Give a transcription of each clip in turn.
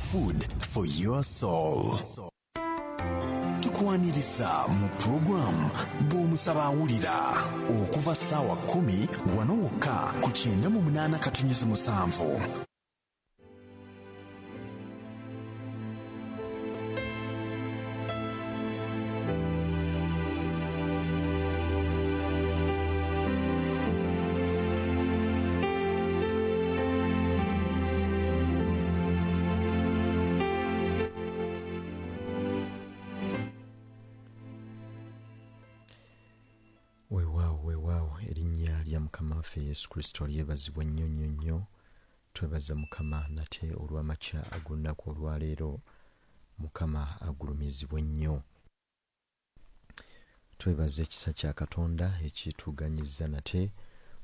food for your soul. Tukwaniriza mu program bw'omusaba awulira okuva ssaawa 10 wano wokka ku 98.7. Yesu Kristo lyebazibwa nnyo. Twebaza Mukama nate olw'amakya ag'olunaku olwaleero. Mukama agulumizibwe nnyo. Twebaza ekisa kya Katonda ekituganyiza nate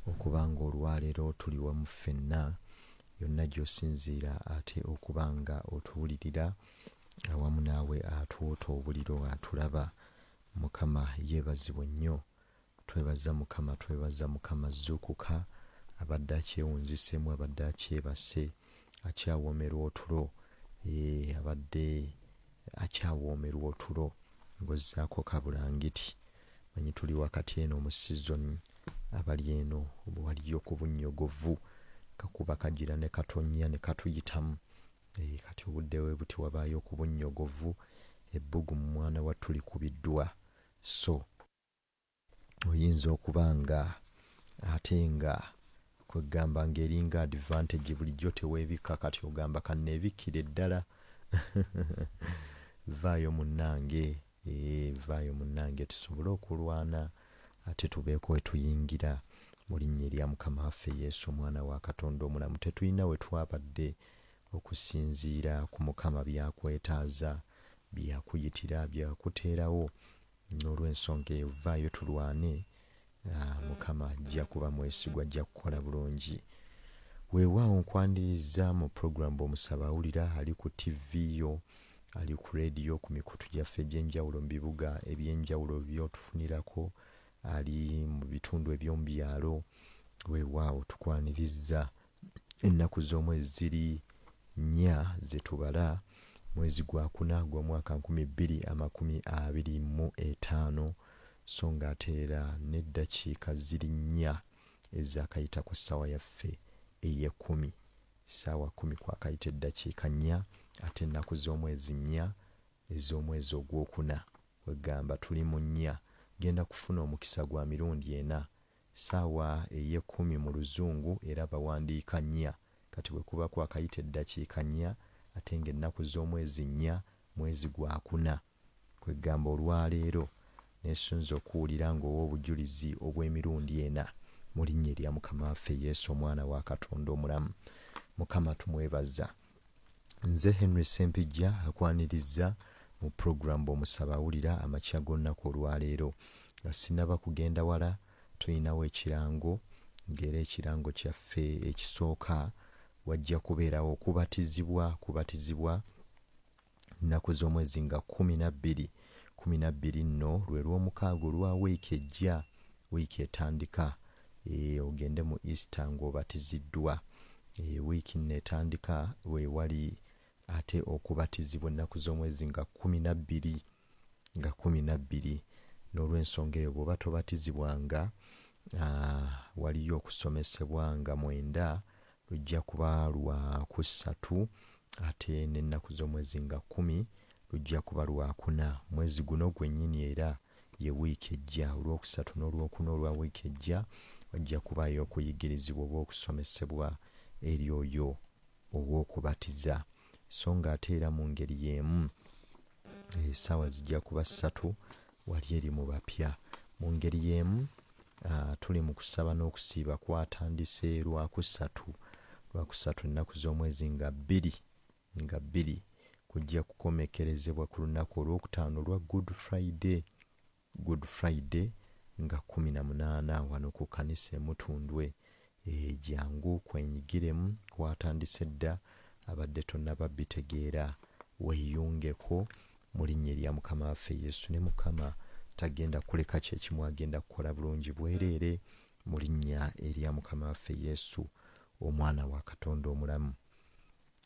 okubanga olwaleero tuli wamu ffenna yonna gy'osinziira ate okubanga otuwulirira awamu naawe atuwota obuliro atulaba. Mukama yeebazibwe nnyo. Twebaza Mukama zuukuka abadde akyewunzisemu, abadde akyebase, akyawoomerwa otulo, abadde akyawoomerwa otulo ng'ozzaako kabulangiti. Manyi tuli wakati eno mu sizoni abali eno waliyo ku bunnyogovu kakuba kagira ne katonnya ne katuyitamu. Kati obudde we buti wabaayo ku bunnyogovu, ebbugumu mwana wattu likubiddwa. So oyinza okubanga ate nga kwegamba ng'eringa advantage bulijjo teweebikka kati ogamba kanneebikkire ddala. Vaayo munnange, vaayo munnange tusobole okulwana ate tubeeko we tuyingira mu linnya erya Mukama waffe Yesu omwana wa Katonda omulamu. Tetulina we twabadde okusinziira ku Mukama byakwetaaza, byakuyitira, byakuteerawo. N'olw'ensonga eyo vaayo tulwane. Mukama ajja kuba mwesigwa, ajja kukola bulungi. Weewaawo nkwaniriza mu program bw'omusaba awulira, ali ku TV yo, ali ku radio, ku mikutu gyaffe egy'enjawulo mu bibuga eby'enjawulo by'otufunirako, ali mu bitundu eby'omu byalo. Weewaawo tukwaniriza ennaku z'omwezi ziri 4 ze tubala. Mwezi gwa 4 gw'omwaka 2025, so ng'ateera n'eddakiika ziri 4 ezakayita ku ssaawa yaffe ey'ekumi. Ssaawa 10 kwakayita eddakiika 4 ate ennaku z'omwezi 4 ez'omwezi ogwokuna. Wegamba tuli mu 4 genda kufuna omukisa gwa mirundi 4. Ssaawa ey'ekumi mu luzungu era bawandiika 4. Kati bwe kuba kwakayita eddakiika 4 ate ng'ennaku z'omwezi 4 mwezi gwa 4. Kwegamba olwaleero nesunza okuwulira ng'owa obujulizi obw'emirundi 4 mu linnya erya Mukama waffe Yesu omwana wa Katonda omulamu. Mukama tumwebaza. Nze Henry Sempijja akwaniriza mu program bw'omusaba awulira amakya g'olunaku olwaleero. Nga sinaba kugenda wala, tulinawo ekirango, ng'era ekirango kyaffe ekisooka wajja kubeerawo okubatizibwa nnaku z'omwezi nga 12 nno lwe lw'omukaaga olwa wiiki ejja, wiiki etandika. Ogende mu Easter ng'obatiziddwa. Wiiki nno etandika weewali ate okubatizibwa ennaku z'omwezi nga 12. N'olw'ensonga eyo bw'oba tobatizibwanga, waliyo okusomesebwa nga 9 lujja kuba lwa kusatu ate n'ennaku z'omwezi nga 10 lujja kuba lwa 4. Mwezi guno gwennyini era ye wiiki ejja, olwokusatu n'olwokuna olwa wiiki ejja wajja kubayo okuyigirizibwa oba okusomesebwa eri oyo ow'okubatiza. So nga ate era mu ngeri y'emu essaawa zijja kuba 3 wali eri mu bapya. Mu ngeri y'emu tuli mu kusaba n'okusiiba kwatandise lwakusatu ennaku z'omwezi nga 2 kujja kukomekerezebwa ku lunaku olwokutaano lwa Good Friday nga 18 wano ku kanisa Mutundwe. Jangu kwenyigiremu, kwatandise dda, abadde tonnaba bitegeera weeyungeko mu linnya erya Mukama waffe Yesu. Ne Mukama tagenda kuleka kyekimu, agenda kukola bulungi bwereere mu linnya erya Mukama waffe Yesu omwana wa Katonda omulamu.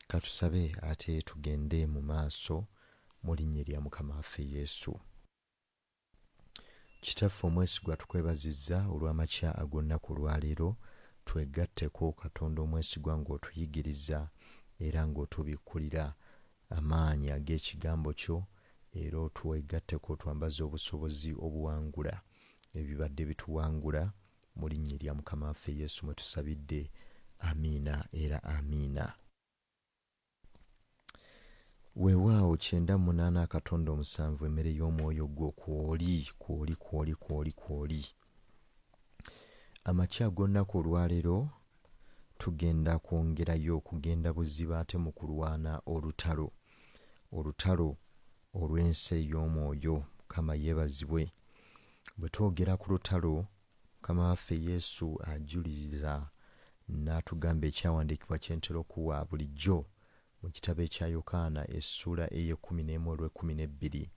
Katusabe ate tugende mu maaso mu linnya lya Mukama waffe Yesu. Kitaffe omwesigwa tukwebazizza olw'amakya ag'olunaku lwaleero. Twegatteko Katonda omwesigwa ng'otuyigiriza era ng'otubikkulira amaanyi ag'ekigambo kyo, era otwegatteko otwambaze obusobozi obuwangula ebibadde bituwangula mu linnya lya Mukama waffe Yesu mwe tusabidde. Amiina era amiina. Weewaawo 98 Katonda 7 emmere y'omwoyo gwo kwoli. Amakya ag'olunaku olwaleero tugenda kwongerayo okugenda buziba ate mu kulwana olutalo olw'ensi ey'omwoyo. Mukama yeebazibwe. Bwe twogera ku lutalo, Mukama waffe Yesu ajuliriza n'atugamba ekyawandiikibwa kye ntera okuwa bulijjo mu kitabo ekya Yokaana essula ey'e11 olw'12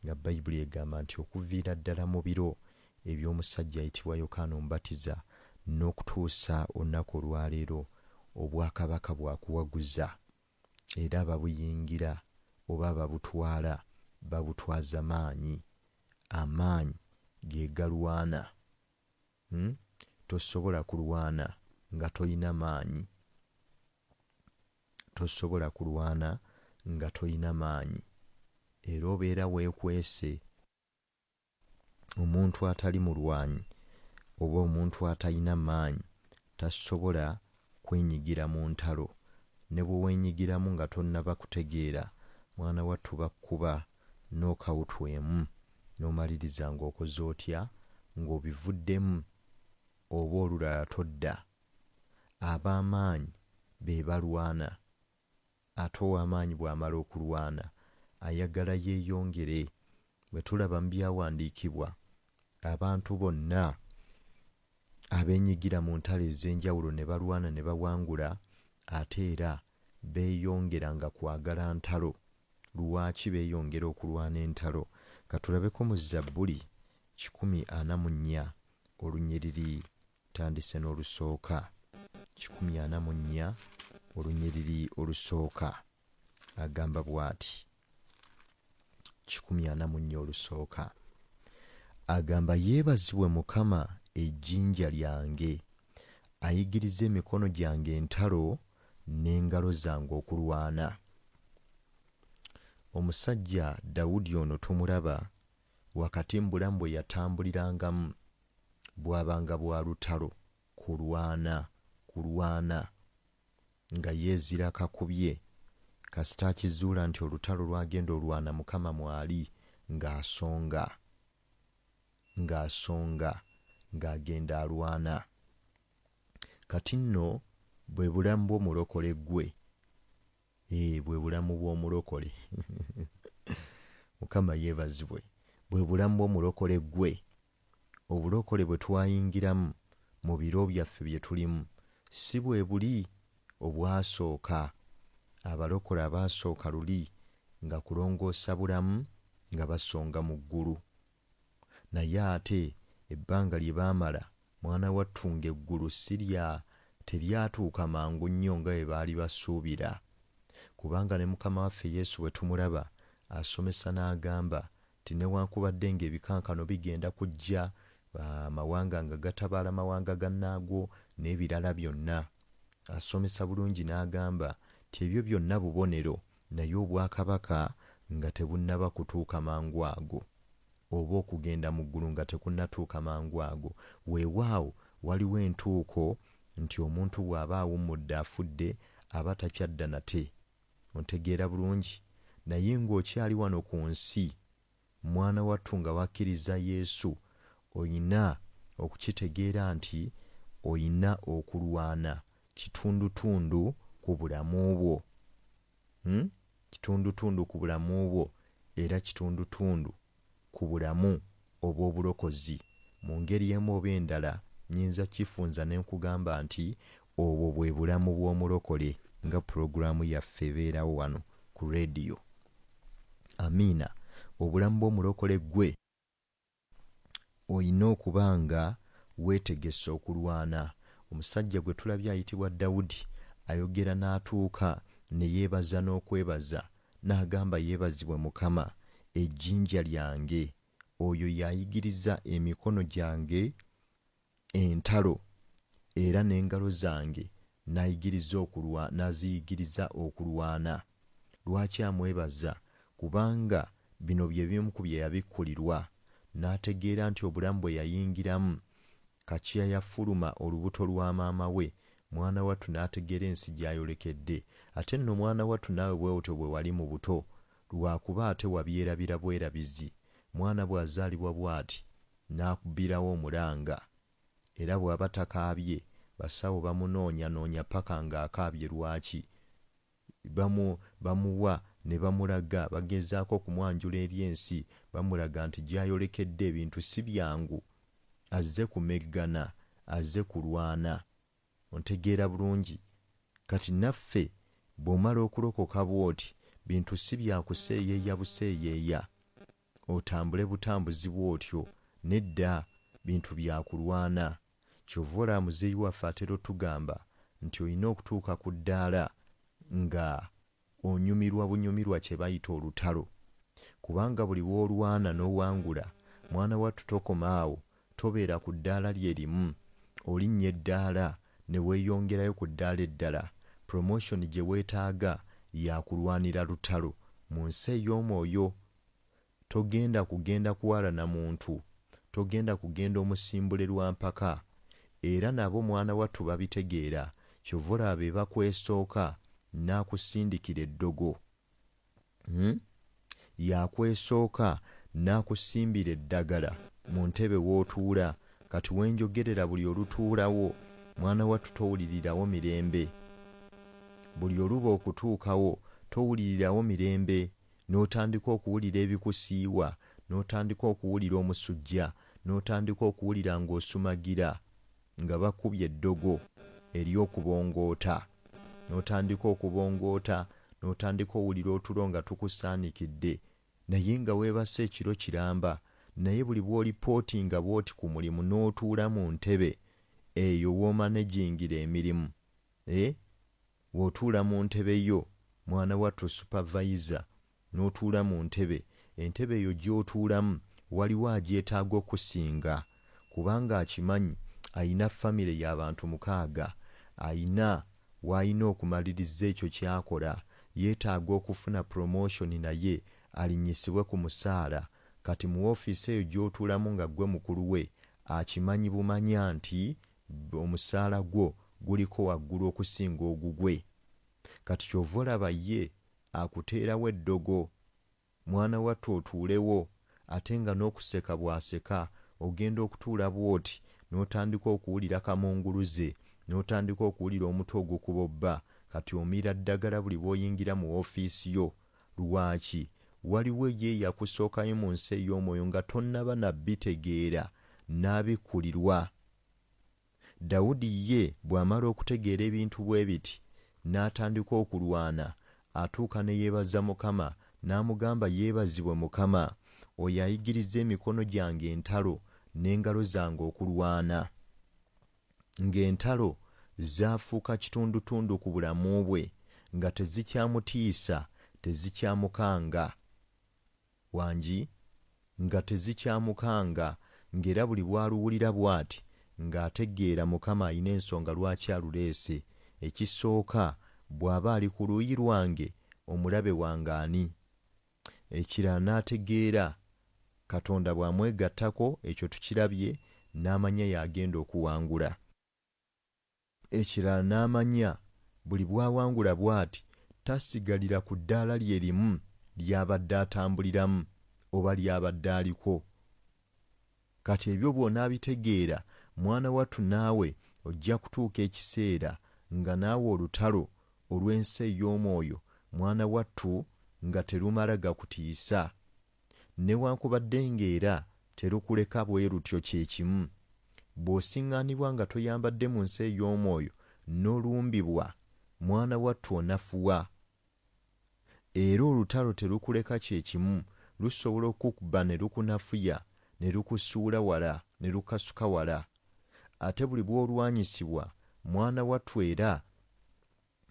nga Bayibuli egamba nti okuviira ddala mu biro eby'omusajja ayitibwa Yokaana Omubatiza n'okutuusa olunaku olwaleero, obwakabaka bwakuwaguza era babuyingira oba babutwala, babutwaza amaanyi ge galwana. Tosobola kulwana nga toyina maanyi. Era obeera weekwese. Omuntu atali mulwanyi oba omuntu atalina maanyi tasobola kwenyigira mu ntalo. Ne bwe weenyigiramu nga tonnaba kutegeera, mwana wattu bakkuba n'okawutwemu n'omaliriza ng'okoze otya, ng'obivuddemu oba olulala todda. Ab'amaanyi be balwana, ate ow'amaanyi bw'amala okulwana ayagala yeeyongere. Bwe tulaba mu byawandiikibwa, abantu bonna abeenyigira mu ntalo ez'enjawulo ne balwana ne bawangula, ate era beeyongeranga kwagala ntalo. Lwaki beeyongera okulwana entalo? Katulabeko mu Zabbuli 144 olunyiriri tandise n'olusooka. 144 olunyiriri olusooka agamba bw'ati. 144 olusooka agamba, yeebazibwe Mukama ejjinja lyange, ayigiriza emikono gyange entalo n'engalo zange okulwana. Omusajja Dawudi ono tumulaba wakati mu bulamu bwe yatambulirangamu bwabanga bwa lutalo, kulwana nga yeezira kakubye, kasita akizuula nti olutalo lwagenda olwana Mukama mwali ng'asonga ng'agenda alwana. Kati nno bwe bulamu bw'omulokole gwe, bwe bulamu bw'omulokole Mukama yeebazibwe. Bwe bulamu bw'omulokole gwe. Obulokole bwe twayingiramu mu biro byaffe bye tulimu si bwe buli obwasooka. Abalokole abaasooka luli nga kulongoosa bulamu nga basonga mu ggulu, naye ate ebbanga lye baamala mwana wattu ng'eggulu teryatuuka mangu nnyo nga bwe baali basuubira. Kubanga ne Mukama waffe Yesu bwe tumulaba asomesa n'agamba nti newankubadde ng'ebikankano bigenda kujja, amawanga nga gatabaala mawanga gannaagwo n'ebirala byonna, asomesa bulungi n'agamba nti ebyo byonna bubonero, naye obwakabaka nga tebunnaba kutuuka mangu ago, oba okugenda mu ggulu nga tekunnatuuka mangu ago. Weewaawo waliwo entuuko nti omuntu bw'aba awummudde afudde aba takyadda nate. Ontegeera bulungi? Naye ng'okyali wano ku nsi, mwana wattu nga wakkiriza Yesu, oyina okukitegeera nti oyina okulwana kitundutundu ku bulamu bwo. Kitundutundu ku bulamu bwo, era kitundutundu ku bulamu obw'obulokozi. Mu ngeri emu oba endala nnyinza kifunza ne nkugamba nti obwo bwe bulamu bw'omulokole, nga pulogulaamu yaffe ebeerawo wano ku rediyo. Amiina. Obulamu bw'omulokole gwe oyina okuba nga weetegese okulwana. Omusajja gwe tulabye ayitibwa Dawudi ayogera n'atuuka ne yeebaza n'okwebaza n'agamba yeebazibwe Mukama, ejjinja lyange, oyo yayigiriza emikono gyange entalo era n'engalo zange n'aziyigiriza okulwana. Lwaki amwebaza? Kubanga bino bye bimu ku bye yabikkulirwa. N'ategeera nti obulamu bwe yayingiramu Kakiya yafuluma olubuto lwa maama we, mwana wattu n'ategeera ensi gy'ayolekedde. Ate nno mwana wattu naawe bwe otyo bwe wali mu buto, lwakuba ate wabyerabira bwerabizi. Mwana bw'azaalibwa bw'ati n'akubbirawo omulanga, era bw'aba takaabye basawo bamunoonya paka ng'akaabye. Lwaki? bamuwa ne bamulaga, bagezaako okumwanjula eri ensi, bamulaga nti gy'ayolekedde ebintu si byangu, azze kumeggana, azze kulwana. Ontegeera bulungi? Kati naffe bw'omala okulokoka bw'oti, bintu si byakuseeyeeya buseeyeeya, otambule butambuzi bw'otyo. Nedda, bintu byakulwana. Kyova olaba muzeeyi waffe atera otugamba nti olina okutuuka ku ddaala nga onyumirwa bunyumirwa kye bayita olutalo, kubanga buli w'olwana n'owangula, mwana wattu tokoma awo, tobeera ku ddaala lye limu, olinnya eddaala ne weeyongerayo ku ddaala eddala. Promotion gye weetaaga yakulwanira lutalo. Mu nsi ey'omwoyo togenda kugenda kuwalana muntu, togenda kugenda omusimbule lwa mpaka. Era nabo mwana wattu babitegeera. Kyova olaba be bakwesooka n'akusindikira eddogo, yakwesooka n'akusimbira eddagala mu ntebe w'otuula. Kati wenjogerera buli olutuulawo, mwana wattu towulirirawo mirembe. Buli oluba okutuukawo towulirirawo mirembe, n'otandika okuwulira ebikusiiwa, n'otandika okuwulira omusujja, n'otandika okuwulira ng'osumagira nga bakubye eddogo ery'okubongoota. N'otandika okubongoota, n'otandika owulira otulo nga tukusaanikidde, naye nga weebase ekiro kiramba. Naye buli bw'olipootinga bw'oti ku mulimu n'otuula mu ntebe eyo w'omanejingira emirimu, w'otuula mu ntebe yo, mwana wattu supervisor, n'otuula mu ntebe, entebe eyo gy'otuulamu waliwo agyetaaga okusinga, kubanga akimanyi ayina famire y'abantu 6, ayina w'ayina okumaliriza ekyo ky'akola, yeetaaga okufuna promotion naye alinnyisibwe ku musaala. Kati mu woofiisi eyo gy'otuulamu nga gwe mukulu we, akimanyi bumanya nti omusaala gwo guliko waggulu okusinga ogugwe. Kati kyova olaba ye akuteerawo eddogo, mwana wattu otuulewo, ate nga n'okuseka bw'aseka ogenda okutuula bw'oti, n'otandika okuwulira kamunguluze, n'otandika okuwulira omutwe ogukubobba. Kati omira ddagala buli bw'oyingira mu woofiisi yo. Lwaki? Waliwo ye yakusookayo mu nsi ey'omwoyo nga tonnaba nabitegeera n'abikkulirwa. Dawudi ye bw'amala okutegeera ebintu bwe biti, n'atandika okulwana, atuuka ne yeebaza Mukama, n'amugamba yeebazibwe Mukama, oyo ayigiriza emikono gyange entalo n'engalo zange okulwana. Ng'entalo zaafuuka kitundutundu ku bulamu bwe, nga tezikyamutiisa, tezikyamukanga. Wangi, nga tezikyamukanga, ng'era buli bw'aluwulira bw'ati ng'ategeera Mukama alina ensonga lwaki aluleese. Ekisooka, bw'aba ali ku luuyi lwange, omulabe wange ani? Ekirala n'ategeera Katonda bw'amwegattako, ekyo tukirabye, n'amanya y'agenda okuwangula. Ekirala n'amanya buli bw'awangula bw'ati tasigalira ku ddaala lye limu ly'abadde atambuliramu oba ly'abadde aliko. Kati ebyo byonna abitegeera, mwana wattu naawe ojja kutuuka ekiseera nga naawe olutalo olw'ensi ey'omwoyo, mwana wattu nga terumala gakutiisa. Newankubadde ng'era terukuleka bwe lutyo kye kimu. Bw'osiŋŋaanibwa nga toyambadde mu nsi ey'omwoyo n'olumbibwa, mwana wattu onafuwa. Era olutalo terukuleka kye kimu, lusobola okukuba ne lukunafuya, ne lukusuula wala, ne lukasuka wala. Ate buli bw'olwanyisibwa, mwana wattu era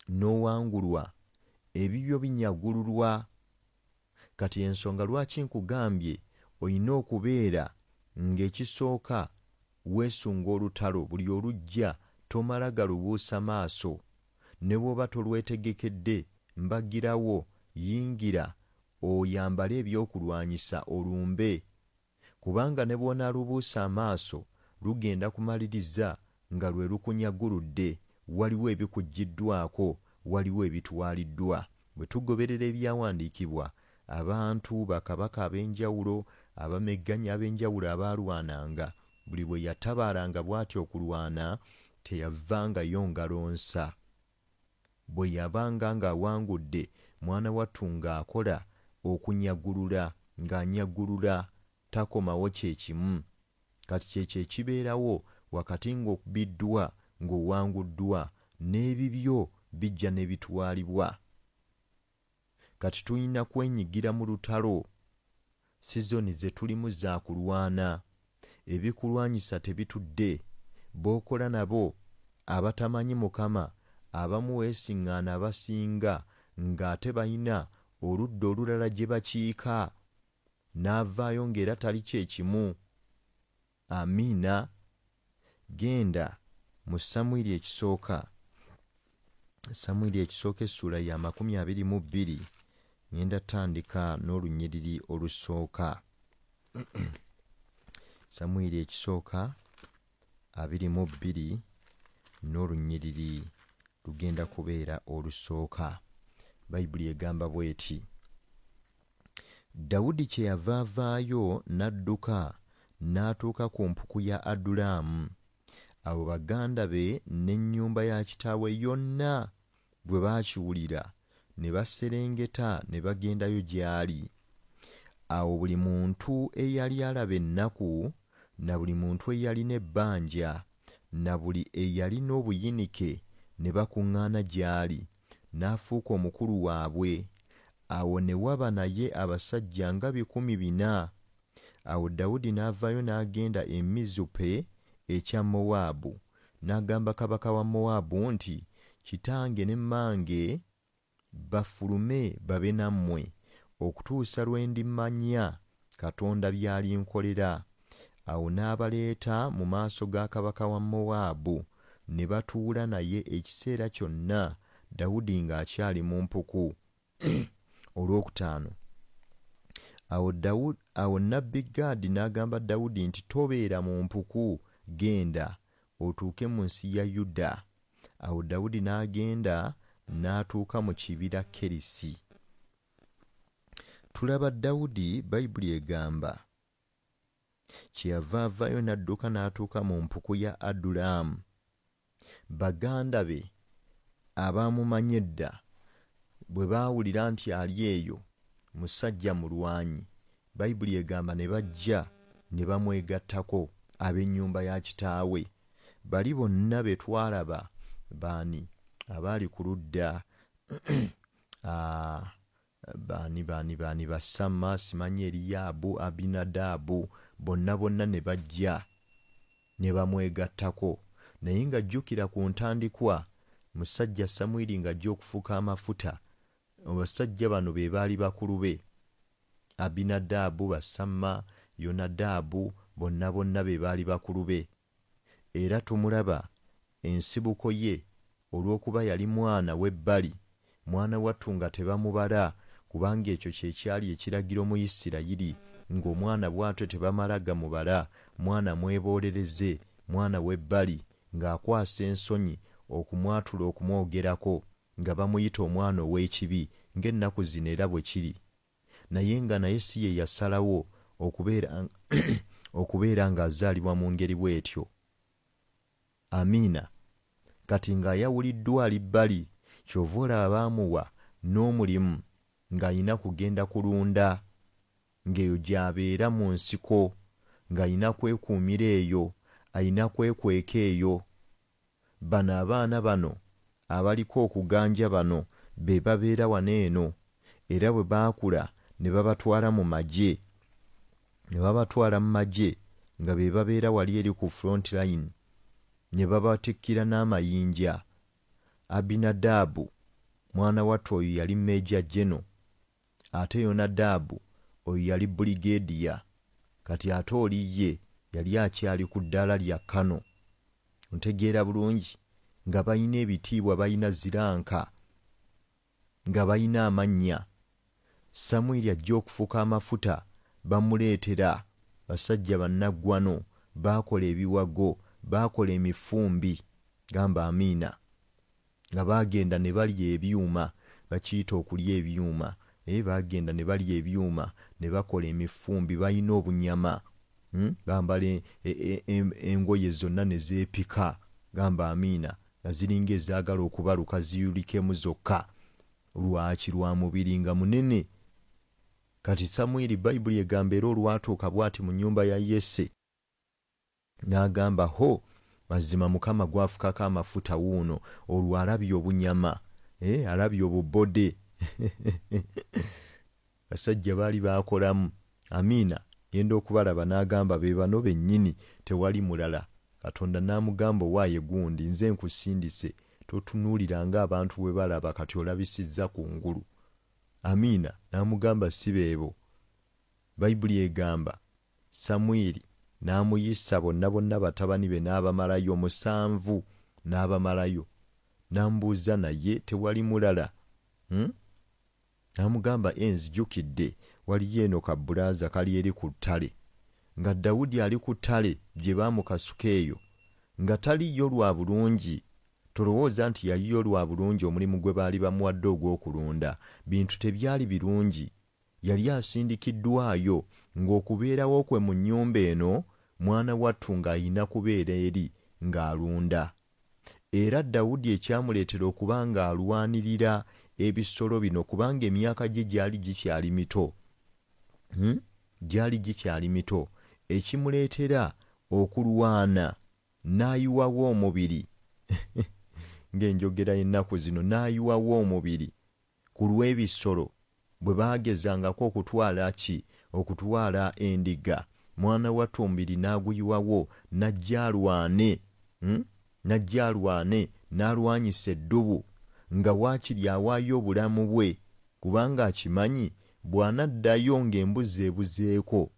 n'owangulwa, ebibyo binyagululwa. Kati ensonga lwaki nkugambye olina okubeera ng'ekisooka weesunga olutalo buli olujja tomala galubuusa maaso, ne bw'oba tolwetegekedde mbagirawo yingira oyambale ebyokulwanyisa olumbe, kubanga ne bw'onaalubuusa amaaso lugenda kumaliriza nga lwe lukunyaguludde, waliwo ebikuggiddwako, waliwo ebitwaliddwa. Bwe tugoberera ebyawandiikibwa, abantu bakabaka ab'enjawulo, abamegganya ab'enjawulo abaalwananga, buli bwe yatabaalanga bw'atyo okulwana teyavangayo ngalo nsa. Bwe yabanga ng'awangudde, mwana wattu ng'akola okunyagulula, ng'anyagulula takomawo kye kimu. Kati kyekyo ekibeerawo wakati ng'okubiddwa ng'owanguddwa n'ebibyo bijja ne bitwalibwa. Kati tulina kwenyigira mu lutalo. Sizoni ze tulimu za kulwana. Ebikulwanyisa tebitudde. B'okola nabo abatamanyi Mukama abamu weesiŋŋaana abasinga ng'ate balina oludda olulala gye bakiika, n'avaayo ng'era tali kyekimu. Amiina. Genda mu Samwiri ekisooka. Samwiri ekisooka essula ya 22. Ngenda tandika n'olunyiriri olusooka. Samwiri ekisooka 22 n'olunyiriri lugenda kubeera olusooka. Bayibuli egamba bw'eti: Dawudi kye yava avaayo n'adduka n'atuuka ku mpuku ya Adulamu. Abo baganda be n'ennyumba ya kitaawe yonna bwe baakiwulira ne baserengeta ne bagendayo gy'ali. Awo buli muntu eyali alaba ennaku, na buli muntu eyalina ebbanja, na buli eyalina obuyinike ne bakuŋŋaana gy'ali, n'afuuka omukulu waabwe. Awo ne waba naye abasajja nga 400. Awo Dawudi n'avaayo n'agenda e Mizupe ekya Mowaabu, n'agamba kabaka wa Mowaabu nti, kitange ne mmange bafulume babe nammwe okutuusa lwe ndimanya Katonda by'alinkolera. Awo n'abaleeta mu maaso ga kabaka wa Mowaabu, ne batuula naye ekiseera kyonna Dawudi ng'akyali mu mpuku. Olwokutaano. Awo nnabbi Gaadi n'agamba Dawudi nti, tobeera mu mpuku, genda otuuke mu nsi ya Yuda. Awo Dawudi n'agenda n'atuuka mu kibira Kerisi. Tulaba Dawudi, Bayibuli egamba, kyeyava avaayo n'adduka n'atuuka mu mpuku ya Adulamu. Baganda be abaamumanye edda bwe baawulira nti ali eyo musajja mulwanyi, Bayibuli egamba ne bajja ne bamwegattako ab'ennyumba ya kitaawe. Bali bonna be twalaba baani abaali ku ludda baani Basamma, simanyi Eriyaabu, Abinadaabu, bonna ne bajja ne bamwegattako. Naye ng'ajjukira ku ntandikwa musajja Samwiri ng'ajja okufuka amafuta, abasajja bano be baali bakulu be: Abinadaabu, Basamma, Yonadaabu, bonna be baali bakulu be. Era tumulaba ensibuko ye olw'okuba yali mwana w'ebbali, mwana wattu nga tebamubala, kubanga ekyo kye kyali ekiragiro mu Isirayiri, ng'omwana bw'atyo tebamala gamubala, mwana mwebolereze, mwana w'ebbali, ng'akwasa ensonyi okumwatula okumwogerako, nga bamuyita omwana ow'ekibi, ng'ennaku zino era bwe kiri. Naye si ye yasalawo okubeera ng'azaalibwa mu ngeri bw'etyo. Amiina. Kati ng'ayawuliddwa ali bbali, kyova olaba baamuwa n'omulimu ng'ayina kugenda kulunda, ng'eyo gy'abeera mu nsiko, ng'ayina kwekuumira eyo, ayina kwekweka eyo. Bano abaana bano abaliko okuganja bano be babeera wano eno, era bwe baakula ne babatwala mu magye, nga be babeera wali eri ku front line, ne babatikkira n'amayinja. Abinadaabu mwana wattu oyo yali Major General, ate Yonadabu oyo yali Brigadier, kati ate oli ye yali akyali ku ddaala lya Kano. Ntegeera bulungi, nga balina ebitiibwa, balina ziranka, nga balina amannya. Samwiri ajja okufuka amafuta, bamuleetera basajja bannaggwano, baakola ebiwago, baakola emifumbi, gamba amiina, nga baagenda ne balya ebyuma, bakiyita okulya ebyuma. Baagenda ne balya ebyuma, ne bakola emifumbi, balina obunyama, bambala engoye zonna ne zeepika, gamba amiina, nga ziringa ezaagala okubaluka ziyulikemu zokka. Lwaki? Lwa mubiri nga munene. Kati Samwiri Bayibuli egamba era olwatuuka bw'ati mu nnyumba ya Yese, n'agamba ho, mazima Mukama gwafukako amafuta wuuno, olwo alabye obunyama, alabye obubode. Basajja baali baakolamu. Amiina, genda okubalaba n'agamba be bano bennyini, tewali mulala. Katonda n'amugamba owaaye gundi, nze nkusindise, totunuuliranga abantu bwe balaba kati olabisizza ku ngulu. Amiina, n'amugamba si beebo. Bayibuli egamba Samwiri n'amuyisa bonna batabani be n'abamalayo 7, n'abamalayo. N'amubuuza naye tewali mulala. N'amugamba nzijukidde, waliyo eno kabulaaza kali eri ku ttale. Nga Dawudi ali ku ttale gye baamukasuka eyo, nga taliyo lwa bulungi. Tolowooza nti yayiyo lwa bulungi omulimu gwe baali bamuwadde ogw'okulunda. Bintu tebyali birungi. Yali asindikiddwayo ng'okubeerawo kwe mu nnyumba eno, mwana wattu ng'ayina kubeera eri ng'alunda. Era Dawudi ekyamuleetera okuba ng'alwanirira ebisolo bino kubanga emyaka gye gyali gikyali mito. Gyali gikyali mito. Ekimuleetera okulwana n'ayiwawo omubiri. Ng'enjogera y'ennaku zino, n'ayiwawo omubiri ku lw'ebisolo bwe baagezangako okutwala endiga. Mwana wattu omubiri n'aguyiwawo, n'ajja alwane, n'alwanyisa eddubu, nga waakiri awaayo obulamu bwe, kubanga akimanyi bw'anaddayo ng'embuzi ebuzeeko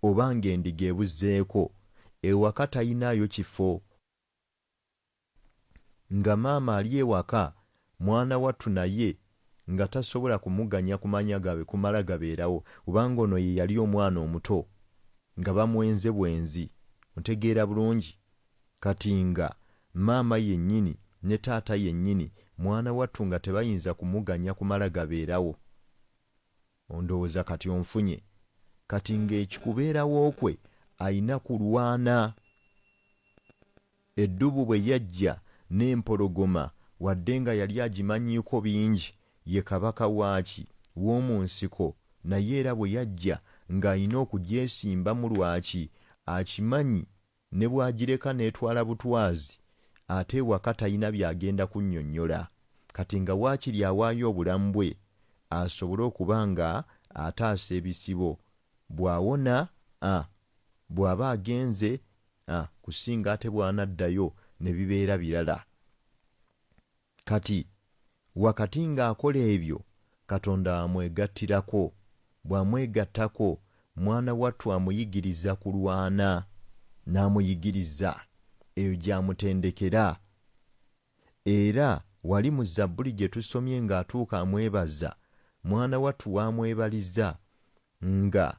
oba ng'endiga ebuzeeko, ewaka tayinaayo kifo. Nga maama ali ewaka, mwana wattu naye nga tasobola kumuganya kumanya kumala gabeerawo, kubanga ono ye yali omwana omuto, nga bamwenze bwenzi. Ntegeera bulungi. Kati nga maama yennyini ne taata yennyini, mwana wattu nga tebayinza kumuganya kumala gabeerawo. Ondowooza kati onfunye. Kati ng'ekikubeerawo kwe ayina kulwana. Eddubu bwe yajja n'empologoma, wadde nga yali agimanyiiko bingi, ye kabaka waaki w'omu nsiko, naye era bwe yajja ng'ayina okugyesimbamu lwaki akimanyi ne bw'agireka n'etwala butwazi, ate ewaka talina by'agenda kunnyonnyola. Kati nga waakiri awaayo obulamu bwe asobole okuba nga ataasa ebisibo, bw'awona bw'aba agenze kusinga ate bw'anaddayo ne bibeera birala. Kati wakati ng'akola ebyo, Katonda amwegattirako. Bw'amwegattako, mwana wattu amuyigiriza kulwana, n'amuyigiriza eyo gy'amutendekera. Era wali mu Zabbuli gye tusomye ng'atuuka amwebaza, mwana wattu w'amwebaliza, nga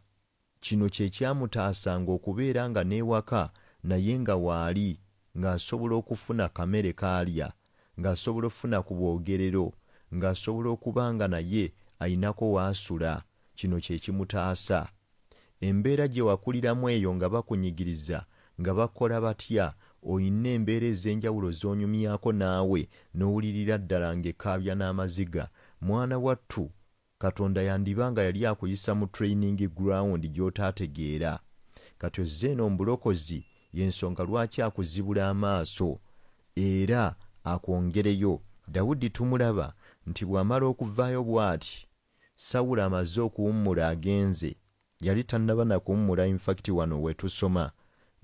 kino kye kyamutaasanga okubeera nga n'ewaka naye nga waali, ng'asobola okufuna kamere kaalya, ng'asobola okufuna ku bwogerero, ng'asobola okuba nga naye ayinako waasula. Kino kye kimutaasa. Embeera gye wakuliramu eyo nga bakunyigiriza, nga bakola batya, oyina embeera ez'enjawulo z'onyumyako naawe n'owulirira ddala ng'ekaabya n'amaziga. Mwana wattu, Katonda yandiba nga yali akuyisa mu training ground gy'otaategeera. Kati ozze eno omubulokozi y'ensonga lwaki akuzibula amaaso era akwongereyo. Dawudi tumulaba nti bw'amala okuvaayo bw'ati, Sawulo amaze okuwummula agenze, yali tannaba na kuwummula. In fact wano wetusoma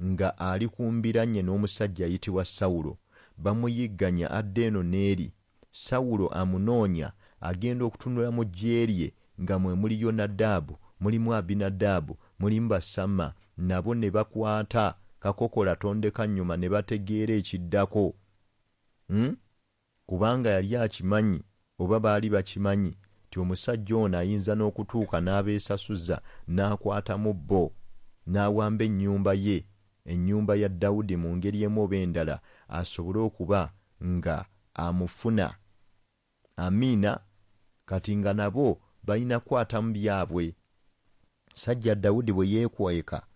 nga ali kumbiranye n'omusajja ayitibwa Sawulo, bamuyigganya adda eno n'eri, Sawulo amunoonya, agenda okutunula mu gye nga mwe muli Yonadabu, mulimu Abinadabu, mulimu Basama, nabo ne bakwata kakokola tondeka nnyuma ne bategeera ekiddako. Kubanga yali akimanyi oba baali bakimanyi ti omusajja ono ayinza n'okutuuka n'abeesasuza n'akwatamu bo n'awamba ennyumba ya Dawudi mu ngeri emu oba endala asobole okuba nga amufuna. Amiina. Kati nga nabo balina kwatamu byabwe. Sajja Dawudi bwe yeekweka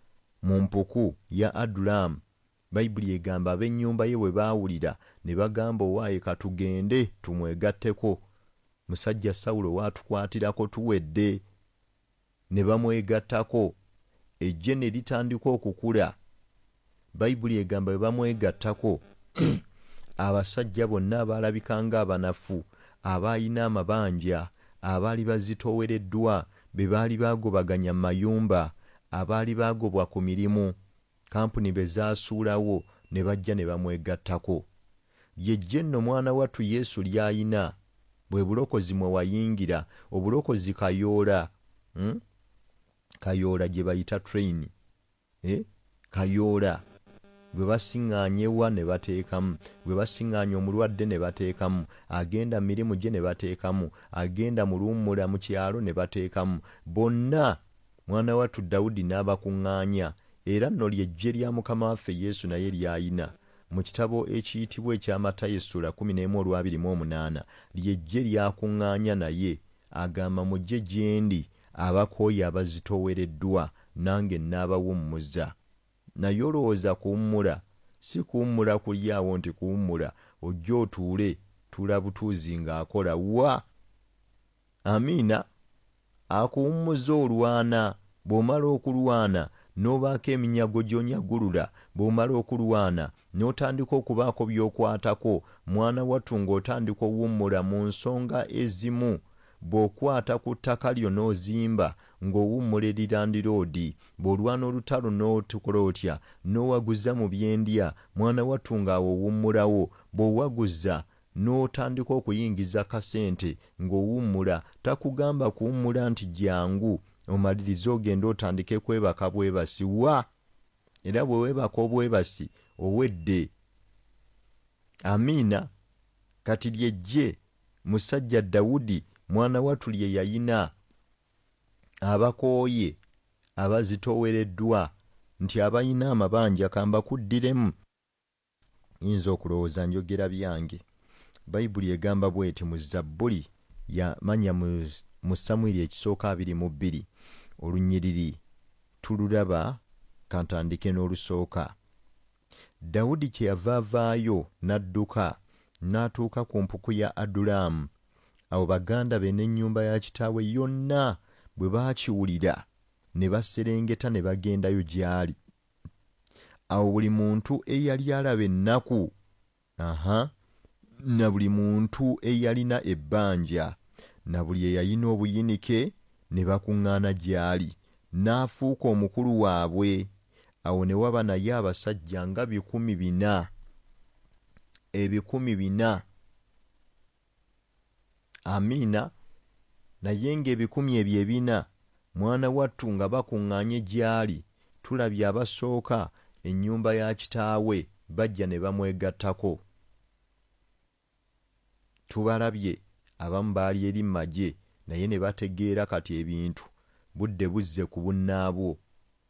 mu mpuku ya Adulamu, Bayibuli egamba ab'ennyumba ye bwe baawulira ne bagamba owaaye katugende tumwegatteko. Musajja Sawulo waatukwatirako tuwedde. Ne bamwegattako. Ejje ne litandika okukula. Bayibuli egamba bwe bamwegattako abasajja bonna abaalabika ng'abanafu, abaayina amabanja, abaali bazitoowereddwa, be baali baagobaganya mayumba, abaali baagobwa ku mirimu, kampuni be zaasuulawo, ne bajja ne bamwegattako. Yejje nno mwana wattu Yesu ly'ayina, bwe bulokozi mwe wayingira, obulokozi kayoola. Kayoola gye bayita train. Kayoola bwe basiŋŋaanyewa ne bateekamu, bwe basiŋŋaanya omulwadde ne bateekamu, agenda mirimu gye ne bateekamu, agenda mu luwummula mu kyalo ne bateekamu. Bonna mwana wattu Dawudi n'abakuŋŋaanya, era nno ly'ejje lya Mukama waffe Yesu naye ly'ayina. Mu kitabo ekiyitibwa ekya Matayo Essula 11:28 ly'ejje lyakuŋŋaanya naye, agamba mujje gye ndi abakooye abazitoowereddwa, nange nnaabawummuza. Naye olowooza kuwummula, si kuwummula kulyawo nti kuwummula ojje otuule, tuula butuuzi ng'akola wa. Amiina. Akuwummuza olwana, bw'omala okulwana n'obaako eminyago gy'onyagulula, bw'omala okulwana n'otandika okubaako by'okwatako, mwana wattu ng'otandika owummula mu nsonga ezimu. Bw'okwata ku ttaka lyo n'ozimba ng'owummula erirandiroodi, bw'olwana olutalo n'otukola otya n'owaguza mu byendya, mwana wattu ng'awo owummulawo. Bw'owaguza n'otandika okuyingiza kasente ng'owummula, takugamba kuwummula nti jangu omalirize ogende otandike kwebaka bwebasi wa. Era bwe weebaka obwebasi owedde. Amiina. Kati ly'ejje musajja Dawudi mwana wattu lye yayina abakooye abazitoowereddwa, nti abayina amabanja kambakuddiremu. Yinza okulowooza njogera byange. Bayibuli egamba bw'eti mu Zabbuli yamanya mu Samwiri ekisooka 22 olunyiriri tululaba, kantandike n'olusooka. Dawudi kyeyava avaayo n'adduka n'atuuka ku mpuku ya Adulamu. Awo baganda be n'ennyumba ya kitaawe yonna bwe baakiwulira ne baserengeta ne bagendayo gy'ali. Awo buli muntu eyali alaba ennaku, na buli muntu eyalina ebbanja, na buli eyalina obuyinike ne bakuŋŋaana gy'ali, n'afuuka omukulu waabwe. Awo ne waba naye abasajja nga 400. 400. Amiina. Naye ng'ebikumi ebyo 400 mwana wattu nga bakuŋŋaanye gy'ali, tulabye abasooka ennyumba ya kitaawe bajja ne bamwegattako. Tubalabye abamu baali eri magye naye ne bategeera kati ebintu budde buzze ku bunnaabwo,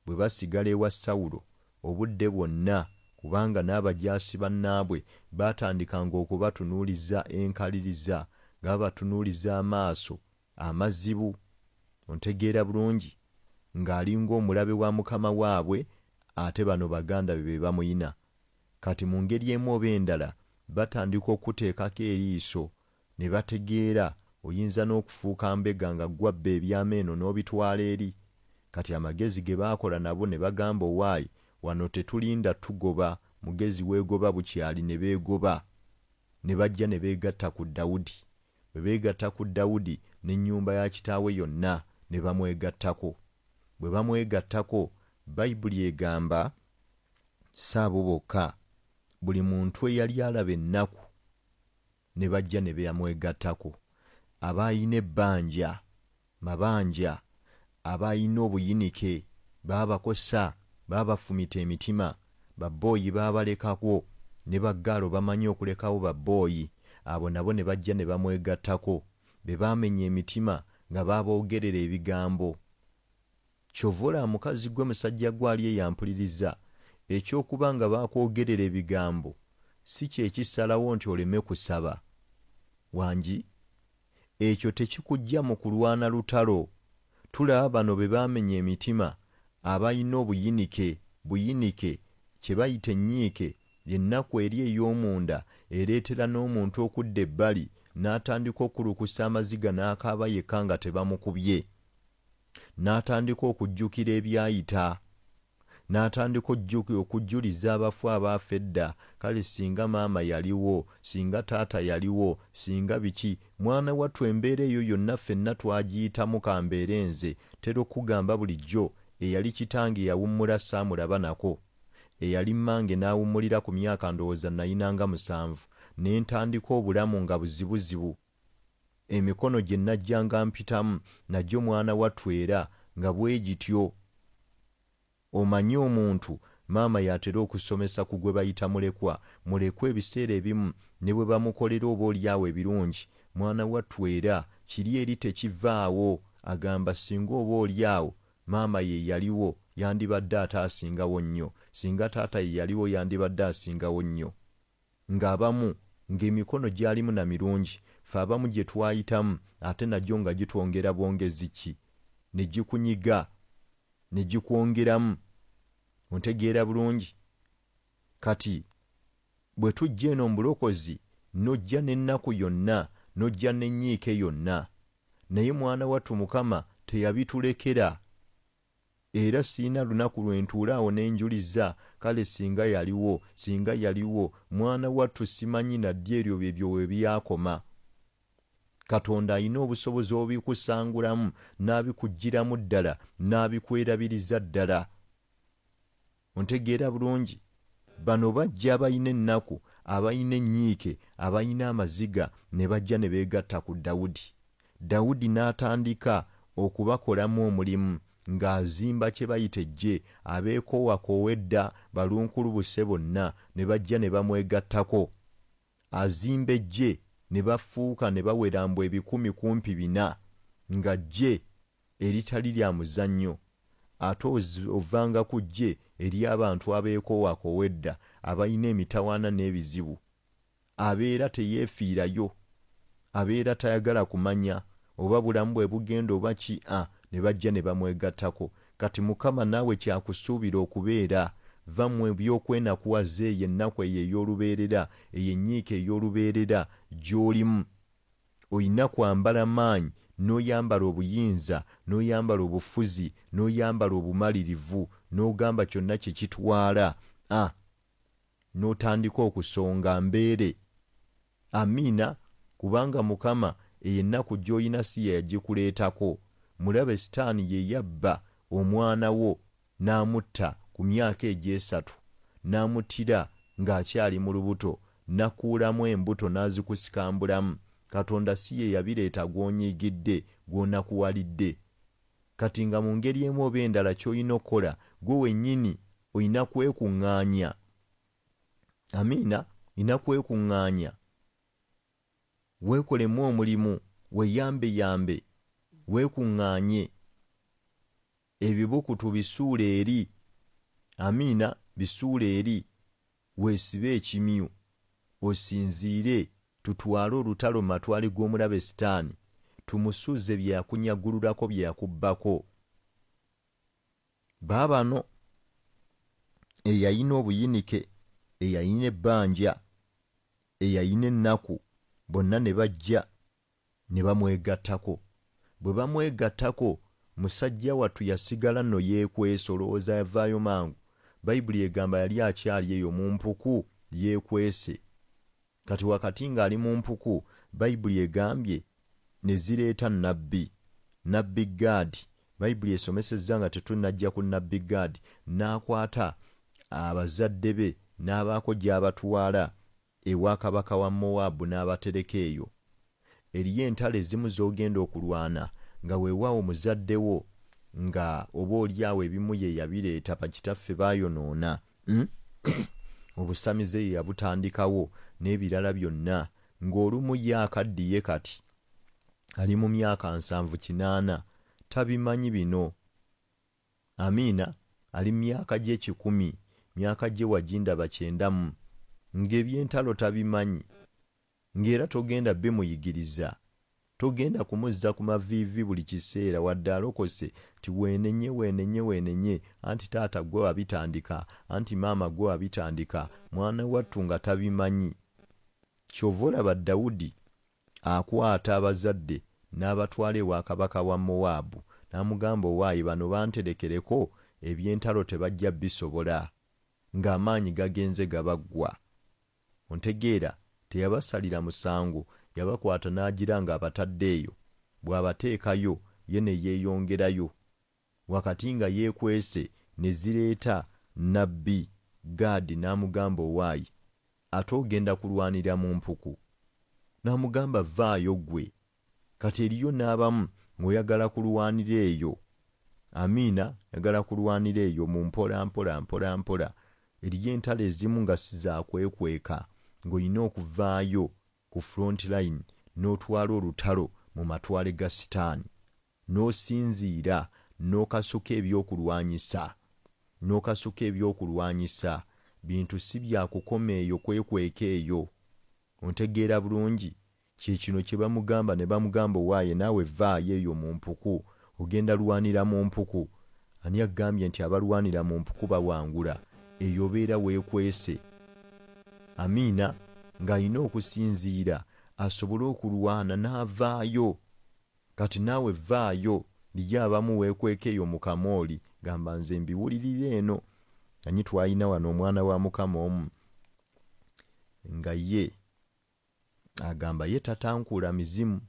bwe basigala ewa Sawulo obudde bwonna, kubanga n'abajaasi bannaabwe baatandikanga okubatunuuliza enkaliriza nga babatunuuliza amaaso amazibu. Ontegeera bulungi, ng'alinga omulabe wa mukama waabwe, ate bano baganda be bamuyina. Kati mu ngeri emu oba endala batandika okuteekako eriiso ne bategeera oyinza n'okufuuka mbega nga gwabba ebyama eno n'obitwala eri. Kati amagezi ge baakola nabo ne bagamba owaayi wano tetulinda tugoba, mugezi weegoba bukyali, ne beegoba. Ne bajja ne beegatta ku Dawudi. Bwe beegatta ku Dawudi n'ennyumba ya kitaawe yonna ne bamwegattako. Bwe bamwegattako, Bayibuli egamba saabo bokka, buli muntu eyali alaba ennaku ne bajja ne bamwegattako. Abayina ebbanja, mabanja, abayina obuyinike baabakosa, baabafumita emitima, babbooyi baabalekako, ne baggaalo bamanyi okulekawo babbooyi, abo nabo ne bajja ne bamwegattako, be baamenya emitima nga baaboogerera ebigambo. Kyovula mukazi gwe musajja gwali eyampuliriza, ekyokuba nga baakwogerera ebigambo si kyekisalawo nti oleme kusaba. Wangi, ekyo tekikujja mu kulwana lutalo. Tulaba bano be baamenya emitima, abayina obuyinike, buyinike, kye bayita ennyiike, y'ennaku eri ey'omunda ereetera n'omuntu okudda ebbali n'atandika okulukusa amaziga n'akaaba yekka nga tebamukubye, n'atandika okujjukira ebyayita, n'atandika okujjuliza abafu abaafa edda. Kale singa maama yaliwo, singa taata yaliwo, singa biki, mwana wattu embeera eyo yonna ffenna twagiyitamu kambeere nze. Tera okugamba bulijjo eyali kitange yawummula saamulaba nako, eyali mmange n'awummulira ku myaka ndowooza nayinanga 7, ne ntandika obulamu nga buzibuzibu. Emikono gye najjanga mpitamu najjo mwana wattu era nga bwe gityo. Omanyi omuntu maama yatera okusomesa ku gwe bayita mulekwa. Mulekwa ebiseera ebimu ne bwe bamukolera oba olyawo ebirungi, mwana wattu era kiri eri tekivaawo. Agamba singa oba olyawo maama ye yaliwo yandibadde ate asingawo nnyo, singa taata ye yaliwo yandibadde asingawo nnyo. Ng'abamu ng'emikono gyalimu na mirungi, fe abamu gye twayitamu ate nagyo nga gitwongera bwongezi ki, ne gikunyiga, ne gikwongeramu. Ontegeera bulungi? Kati bwe tujja eno mubulokozi n'ojja n'ennaku yonna, n'ojja n'ennyiike yonna, naye mwana wattu Mukama teyabitulekera. Era siina lunaku lwe ntuulaawo n'enjuliza, kale singa yaliwo, mwana wattu simanyi naddi eryo byo we byakoma. Katonda alina obusobozi obikusangulamu n'abikuggyiramu ddala, n'abikwerabiriza ddala. Ontegeera bulungi? Bano bajja abayina ennaku, abayina ennyiike, abayina amaziga, ne bajja ne beegatta ku Dawudi. Dawudi n'atandika okubakolamu omulimu ng'azimba kye bayita eggye, abeekoowakoowa edda balunkulubuse bonna ne bajja ne bamwegattako. Azimba eggye ne bafuuka ne bawera mbu 1,400 nga ggye eritali lya muzannyo. Ate ovanga ku ggye eri abantu abeekoowakoowa edda abayina emitawaana n'ebizibu. Abeera teyeefiirayo, abeera tayagala kumanya oba bulamu bwe bugenda oba ki, ne bajja ne bamwegattako. Kati Mukama naawe kyakusuubira okubeera. Va mu by'okwenakuwaza eyo ennaku eyo ey'olubeerera, eyo ennyiike ey'olubeerera gy'olimu. Olina kwambala maanyi, n'oyambala obuyinza, n'oyambala obufuzi, n'oyambala obumalirivu, n'ogamba kyonna kye kitwala, n'otandika okusonga mbeere. Amiina, kubanga Mukama eyo ennaku gy'olina si ye yagikuleetako. Mulabe Sitaani ye yabba omwana wo n'amutta ku myaka egy'esatu, n'amuttira ng'akyali mu lubuto, n'akuulamu embuto n'azikusikambulamu. Katonda si ye yabireeta gw'onyiigidde, gw'onakuwalidde. Kati nga mu ngeri emu oba endala ky'olina okukola, gwe wennyini olina kwekuŋŋaanya. Amiina, olina kwekuŋŋaanya. Weekolemu omulimu, weeyambeyambe, weekuŋŋaanye. Ebibukutu bisuule eri. Amiina, bisuule eri. Weesibe ekimyu, osinziire, tutwale olutalo mu matwale g'omulabe Sitaani, tumusuuze bye yakunyagululako, bye yakubbako. Baabano eyayina obuyinike, eyayina ebbanja, eyayina ennaku, bonna ne bajja ne bamwegattako. Bwe bamwegattako, musajja wattu yasigala nno yeekwese, olowooza yavaayo mangu. Bayibuli egamba yali akyali eyo mu mpuku yeekwese. Kati wakati ng'ali mu mpuku, Bayibuli egambye ne zireeta Nabbi Gaadi. Bayibuli esomesezza nga tetunnajja ku Nabbi Gaadi, n'akwata abazadde be n'abaako gy'abatwala ewa kabaka wa Mowabu n'abatereka eyo. Eriyo entalo ezimu z'ogenda okulwana nga weewaawo muzaddewo nga oba olyawo ebimu ye yabireeta bakitaffe baayonoona. Obusamize ye yabutandikawo n'ebirala byonna, ng'olumu ye akaddiye kati ali mu myaka 78 tabimanyi bino. Amiina ali myaka gye 10, myaka gye wagindaba 90, ng'ebyentalo tabimanyi, ng'era togenda bimuyigiriza, togenda kumuzza ku maviivi buli kiseera wadde alokose ti weenenye, anti taata gwe wabitandika, anti maama gwe wabitandika, mwana wattu nga tabimanyi. Kyova olaba Dawudi akwata abazadde n'abatwala ewa kabaka wa Mowabu n'amugamba owaayi bano banterekereko ebyentalo tebajja bisobola, ng'amaanyi gagenze gabaggwa. Ontegeera, teyabasalira musango, yabakwata n'agira nga abatadde eyo, bw'abateekayo ye ne yeeyongerayo. Wakati nga yeekwese ne zireeta nnabbi Gaadi n'amugamba owaayi, ate ogenda kulwanira mu mpuku. N'amugamba vaayo gwe, kati eriyo n'abamu ng'oyagala kulwanira eyo. Amiina, yagala kulwanira eyo mu mpola. Eriyo entalo ezimu nga si zakwekweka, ng'olina okuvaayo ku front line n'otwala olutalo mu matwale ga sitaani, n'osinziira n'okasuka ebyokulwanyisa, bintu si byakukoma eyo kwekweka eyo. Ontegeera bulungi, kino kye bamugamba, ne bamugamba owaaye naawe vaayo eyo mu mpuku, ogenda lwanira mu mpuku. Ani agambye nti abalwanira mu mpuku bawangula? Eyo obeera weekwese. Amiina, ng'alina okusinziira asobole okulwana n'avaayo. Kati naawe vaayo, liyo abamu weekweka eyo mu kamooli, gamba nze mbiwulirira eno. Anyi twalina wano omwana wa Mukama omu nga ye agamba ye tatankuula mizimu.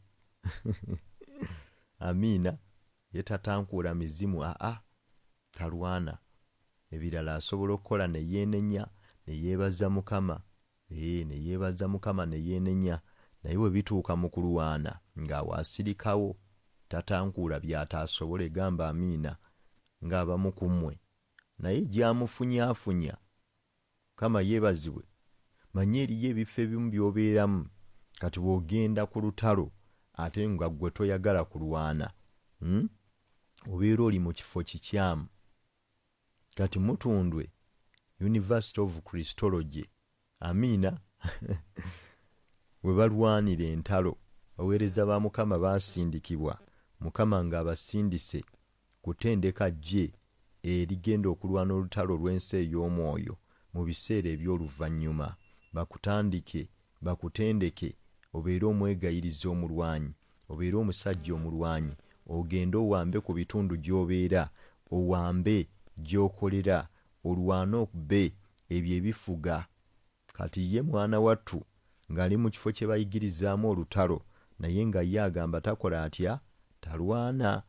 Amiina, ye tatankuula mizimu, talwana. Ebirala asobola okukola ne yeenenya, ne yeebaza Mukama, ne yeebaza Mukama ne yeenenya, naye bwe bituuka mu kulwana ng'awaasirikawo, tatankuula by'ataasobole. Gamba amiina, ng'abamu ku mmwe. Naye gy'amufunyaafunya, Mukama yeebazibwe, manye eriyo ebifo ebimu by'obeeramu kati bw'ogenda ku lutalo ate nga ggwe toyagala kulwana, obeera oli mu kifo kikyamu. Kati Mutundwe University of Christology, amiina, bwe balwanira entalo, baweereza ba Mukama baasindikibwa, Mukama ng'abasindise kutendeka gye erigenda okulwana olutalo lw'ensi ey'omwoyo mu biseera eby'oluvannyuma. Bakutendeke obeere omwegayiriza omulwanyi, obeere omusajja omulwanyi, ogende owambe ku bitundu gy'obeera, owambe gy'okolera, olwane okube ebyo ebifuga. Kati ye mwana wattu ng'ali mu kifo kye bayigirizaamu olutalo, naye nga ye agamba takola atya? Talwana.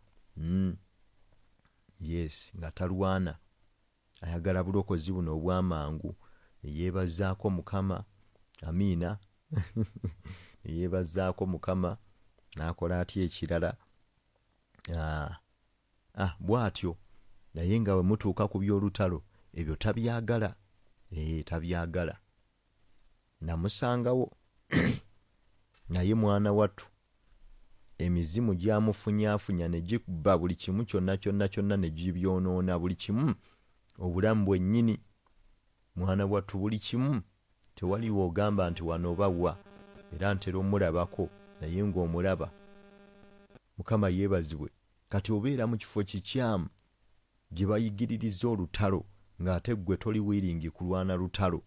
Yes, nga talwana. Ayagala bulokozi buno obw'amangu, yeebazaako Mukama. Amiina. Yeebazaako Mukama, n'akola atya ekirala. Bw'atyo, naye nga bwe mutuuka ku by'olutalo, ebyo tabyagala. Tabyagala. Namusangawo naye mwana wattu emizimu gyamufunyaafunya ne gikuba buli kimu kyonna ne gibyonoona, buli kimu, obulamu bwennyini. Mwana wattu buli kimu, tewaliwo ogamba nti wano bawa, era ntera omulabako naye ng'omulaba. Mukama yeebazibwe. Kati obeera mu kifo kikyamu gye bayigiririza olutalo ng'ate ggwe toli wiringi kulwana lutalo.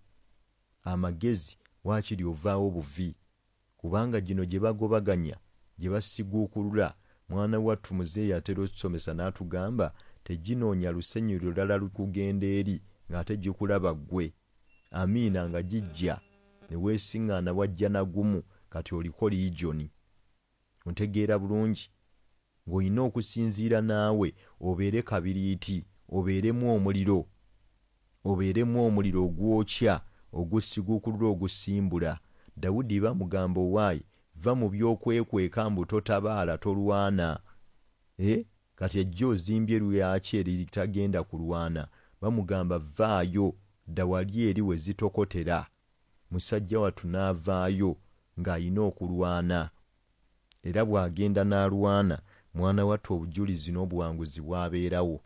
Amagezi waakiri ovaawo buvi, kubanga gino gye bagobaganya, gye basiguukulula. Mwana wattu muzeeyi atera otusomesa n'atugamba teginoonya lusenyu lulala lukugenda eri ng'ate gikulaba ggwe. Amiina, nga gijja ne weesiŋŋaana wajja na gumu, kati oliko liijoni. Ontegeera bulungi, ng'olina okusinziira naawe obeere kabiriiti, obeeremu omuliro ogwokya, ogusiguukulula ogusimbula. Dawudi bamugamba owaayi va mu byokwekweka mbu totabaala tolwana. Kati ejja ozimbye luyaki eritagenda kulwana. Bamugamba vaayo dda wali eri we zitokotera. Musajja wattu n'avaayo ng'alina okulwana. Era bw'agenda n'alwana mwana wattu obujulizi n'obuwanguzi bwabeerawo.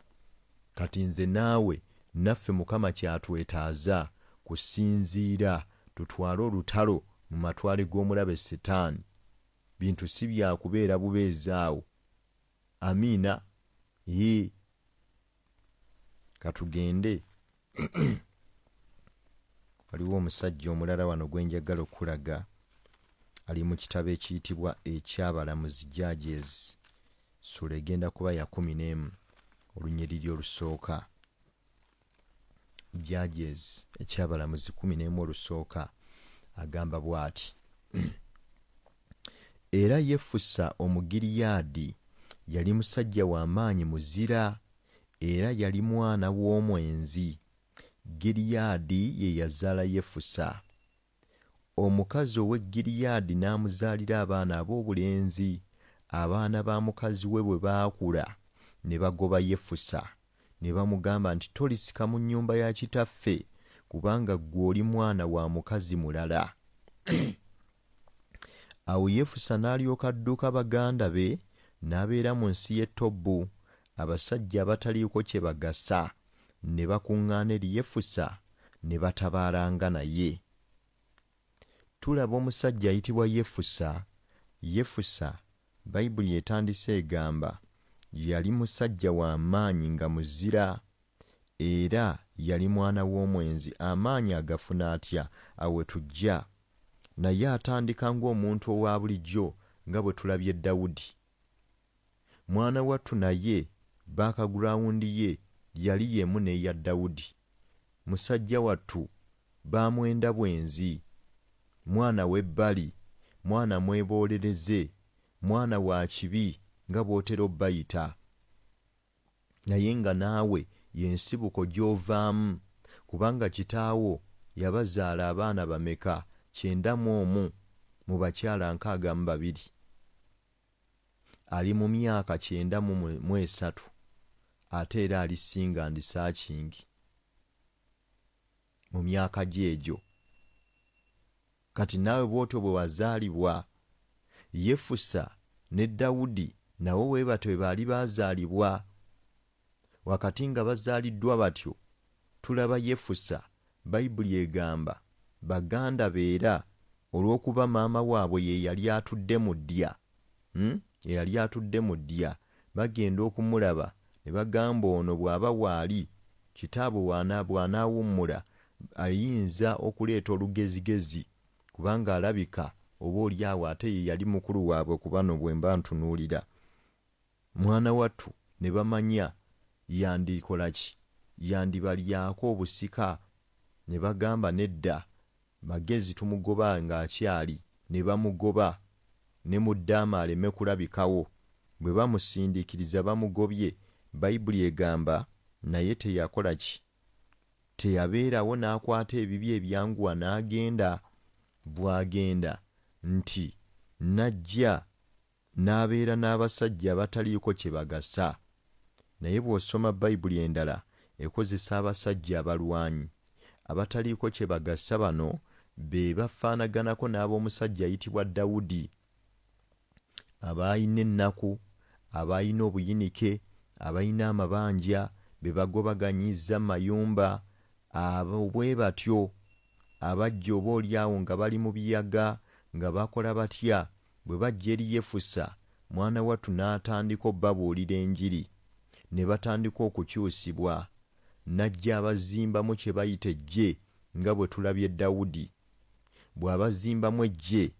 Kati nze naawe naffe Mukama kyatwetaaza kusinziira tutwale olutalo mu matwale g'omulabe Setaani. Bintu si byakubeera bubeezaawo. Amiina. Katugende. Waliwo omusajja omulala wano gwe njagala okulaga ali mu kitabo ekiyitibwa eky'abalamuzi Judges. Sula egenda kuba ya 11 olunyiriri olusooka. Judges eky'abalamuzi 11 olusooka agamba bw'ati. Era Yefusa Omugiriyaadi yali musajja w'amaanyi muzira, era yali mwana w'omwenzi. Giriyaadi ye yazaala Yefusa. Omukazi ow'e Giriyaadi n'amuzaalira abaana ab'obulenzi. Abaana ba mukazi we bwe baakula ne bagoba Yefusa, ne bamugamba nti tolisika mu nnyumba ya kitaffe kubanga ggwe oli mwana wa mukazi mulala. Awo Yefusa n'alyoka adduka baganda be n'abeera mu nsi y'e Tobu. Abasajja abataliiko kye bagasa ne bakuŋŋaana eri Yefusa ne batabaalanga naye. Tulaba omusajja ayitibwa Yefusa. Yefusa Bayibuli etandise egamba yali musajja w'amaanyi nga muzira, era yali mwana w'omwenzi. Amaanyi agafuna atya? Awe tujja. Naye atandika ng'omuntu owa bulijjo nga bwe tulabye Dawudi. Mwana wattu naye background ye yali yemu n'eya Dawudi. Musajja wattu baamwenda bwenzi, mwana w'ebbali, mwana mweboolereze, mwana wa kibi nga bw'otera obbayita. Naye nga naawe y'ensibuko gy'ovaamu, kubanga kitaawo yabazaala abaana bameka? 91 mu bakyala 62. Ali mu myaka 93 ate era alisinga andisaakingi mu myaka gy'egyo. Kati naawe bw'otyo bwe wazaalibwa. Yefusa ne Dawudi nawo bwe batyo baali baazaalibwa. Wakati nga bazaaliddwa batyo, tulaba Yefusa Bayibuli egamba baganda beera olw'okuba maama waabwe ye yali atudde mu ddya. Yali atudde mu ddya. Bagenda okumulaba ne bagamba ono bw'aba waali kitaabwe bw'anaawummula ayinza okuleeta olugezigezi, kubanga alabika oba oli awo ate ye yali mukulu waabwe ku bano bwe mba ntunuulira. Mwana wattu ne bamanya yandikola ki? Yandibalyako obusika. Ne bagamba nedda, magezi tumugoba ng'akyali. Ne bamugoba ne muddaama aleme kulabikawo. Bwe bamusindiikiriza bamugobye, Bayibuli egamba naye teyakola ki? Teyabeerawo n'akwata ebibye ebyanguwa n'agenda. Bw'agenda nti najja n'abeera n'abasajja abataliiko kye bagasa. Naye bw'osoma Bayibuli endala ekozesa abasajja abalwanyi abataliiko kye bagasa. Bano be bafaanaganako n'ab'omusajja ayitibwa Dawudi, abayina ennaku, abayina obuyinike, abayina amabanja, be bagobaganyizza mayumba, abo bwe batyo abajja oba oliawo nga bali mu biyaga nga bakola batya. Bwe bajja eri Yefusa, mwana wattu n'atandika obbabuulira enjiri, ne batandika okukyusibwa. Najja abazimbamu kye bayita ejje nga bwe tulabye Dawudi. Bw'abazimbamu ejje,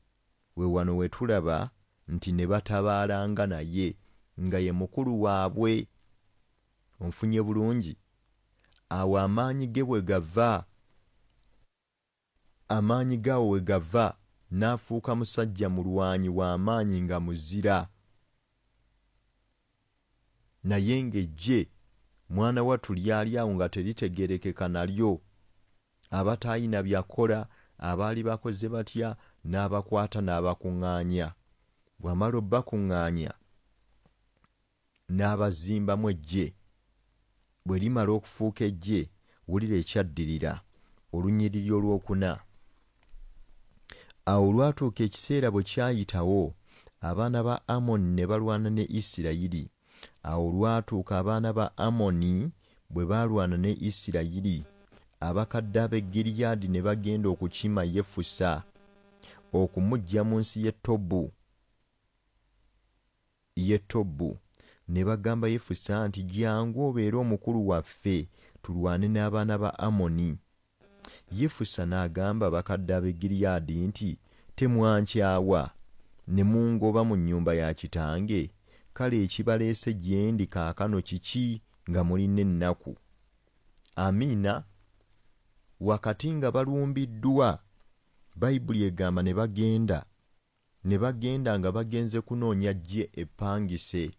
we wano we tulaba nti ne batabaalanga naye nga ye mukulu waabwe. Onfunye bulungi? Awo amaanyi ge bwe gava, amaanyi gaawo we gava, n'afuuka musajja mulwanyi w'amaanyi nga muzira. Naye ng'ejje mwana wattu lyali awo nga teritegerekeka nalyo. abatayina byakola abaali bakoze batya n'abakwata n'abakuŋŋaanya. Bw'amala obbakuŋŋaanya n'abazimbamu eggye. Bwe limala okufuuka eggye, wulira ekyaddirira, olunyiriri olwokuna. Awo olwatuuka ekiseera bwe kyayitawo, abaana ba Amoni ne balwana ne Isirayiri. Awo olwatuuka abaana ba Amoni bwe baalwana ne Isirayiri, abakadde ab'e Giriyaadi ne bagenda okukima Yefusa, okumuggya mu nsi y'e Tobu. Ne bagamba Yefusa nti, "Jjangu obeere omukulu waffe, tulwane n'abaana ba Amoni." Yefusa n'agamba abakadde ab'e Giriyaadi nti, "Temwankyawa ne mungoba mu nnyumba ya kitange? Kale ekibaleese gye ndi kaakano kiki nga mulina ennaku?" Amiina. Wakati nga balumbiddwa, Bayibuli egamba ne bagenda nga bagenze kunoonya ggye eppangise.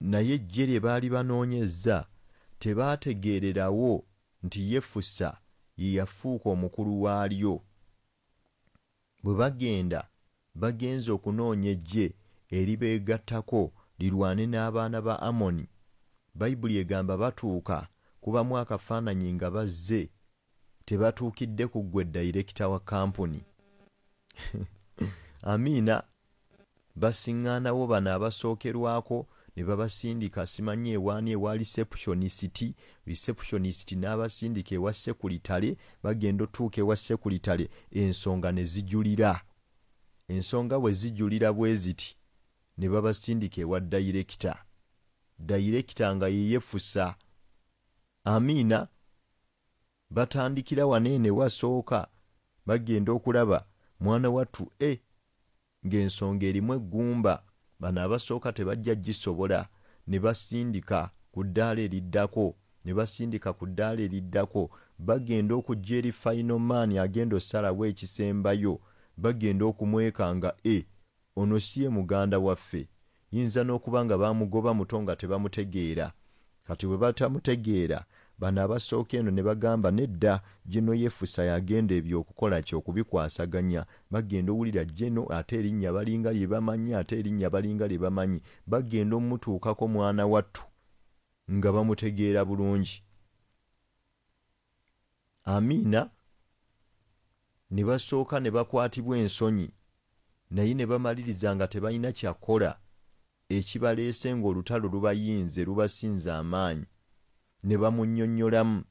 Naye eggye lye baali banoonyezza tebaategeererawo nti Yefusa ye yafuuka omukulu waalyo. Bwe bagenze okunoonya eggye eribeegattako lirwane n'abaana ba Amoni, Bayibuli egamba batuuka kubamu akafaananyi nga bazze, tebatuukidde ku ggwe dayirekita wa kampuni. Amiina. Basiŋŋaanawo bano abasookerwako ne babasindika simanyi ewaani ewa receptionist n'abasindika ewa sekuritale. Bagenda otuuka ewa sekuritale, ensonga ne zijulira. Ensonga bwe zijulira bwe ziti, ne babasindika ewa dayirekita nga ye Yefusa. Amiina. Batandikira waneene wasooka, bagenda okulaba mwana wattu ng'ensonga erimu eggumba. Bano abasooka tebajja gisobola, ne basindika ku ddaala eriddako, bagenda okujja eri final man agenda osalawo ekisembayo. Bagenda okumwekanga, ono si ye muganda waffe. Yinza n'okuba nga baamugoba muto nga tebamutegeera. Kati bwe batamutegeera, bano abasooka eno ne bagamba, "Nedda, Jeno Yefusa yagenda ebyo okukola kyo okubikwasaganya." Bagenda owulira Jeno ate erinnya balinga lye bamanyi, bagenda omutuukako mwana wattu nga bamutegeera bulungi. Amiina. Ne basooka ne bakwatibwa ensonyi, naye ne bamaliriza nga tebalina kyakola ekibaleese ng'olutalo lubayinze lubasinze amaanyi. Ne bamunnyonnyolamu.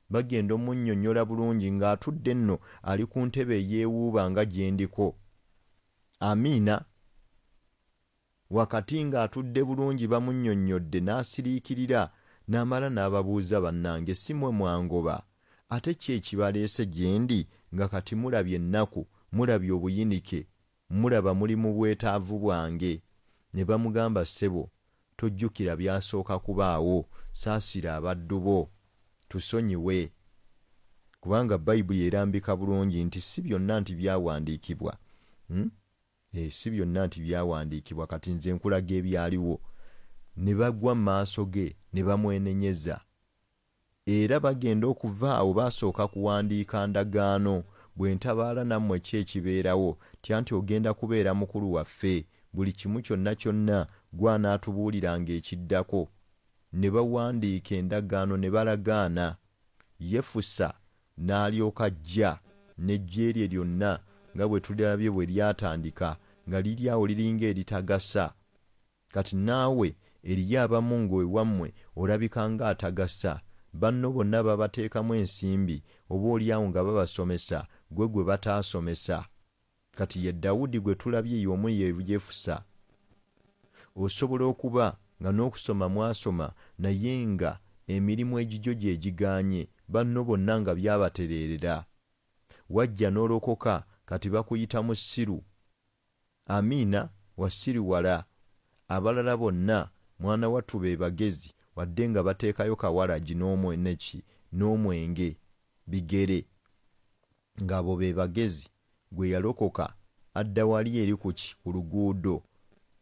Bagenda omunnyonnyola bulungi ng'atudde nno ali ku ntebe eyeewuuba nga gye ndiko. Amiina. Wakati ng'atudde bulungi bamunnyonnyodde n'asiriikirira, n'amala n'ababuuza, "Bannange, si mmwe mwangoba? Ate ki ekibaleese gye ndi nga kati mulabye ennaku, mulabye obuyinike, mulaba muli mu bwetaavu bwange?" Ne bamugamba, "Ssebo, tojjukira byasooka kubaawo, saasira abaddu bo, tusonyiwe." Kubanga Bayibuli erambika bulungi nti si byonna nti byawandiikibwa. Si byonna nti byawandiikibwa, kati nze nkulaga ebyaliwo. Ne bagwa mu maaso ge ne bamwenenyeza. Era bagenda okuva awo basooka kuwandiika ndagaano. "Bwe ntabaala nammwe ki ekibeerawo? Tya nti ogenda kubeera mukulu waffe. Buli kimu kyonna gwe anaatubuuliranga ekiddako." Ne bawandiika endagaano ne balagaana. Yefusa n'alyoka ajja n'eggye lye lyonna nga bwe tulabye bwe lyatandika, nga liri awo liringa eritagasa. Kati naawe eriyo abamu ng'ewammwe olabika ng'atagasa. Banno bonna babateekamu ensimbi, oboolyawo nga babasomesa, gwe bataasomesa. Kati ye Dawudi gwe tulabye y'omu ye Yefusa. Osobola okuba nga n'okusoma mwasoma, naye nga emirimu egigyo gye gigaanye, banno bonna nga byabatereerera. Wajja n'olokoka, kati bakuyita musiru. Amiina. Wasiriwala. Abalala bonna mwana wattu be bagezi, wadde nga bateekayo kawalagi n'omwenge bigere, ng'abo be bagezi. Gwe yalokoka adda wali eri ku luguudo,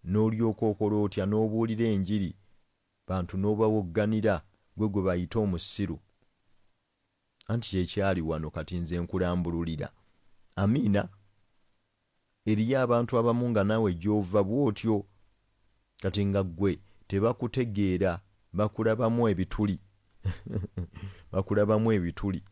n'olyoka okola otya n'obuulira enjiri, bantu n'obawogganira, gwe bayita omusiru. anti kyekyali wano kati nze nkulambululira. Amiina. Eriyo abantu abamu nga naawe gy'ova bw'otyo kati nga ggwe tebakutegeera, bakulabamu ebituli bakulabamu ebituli,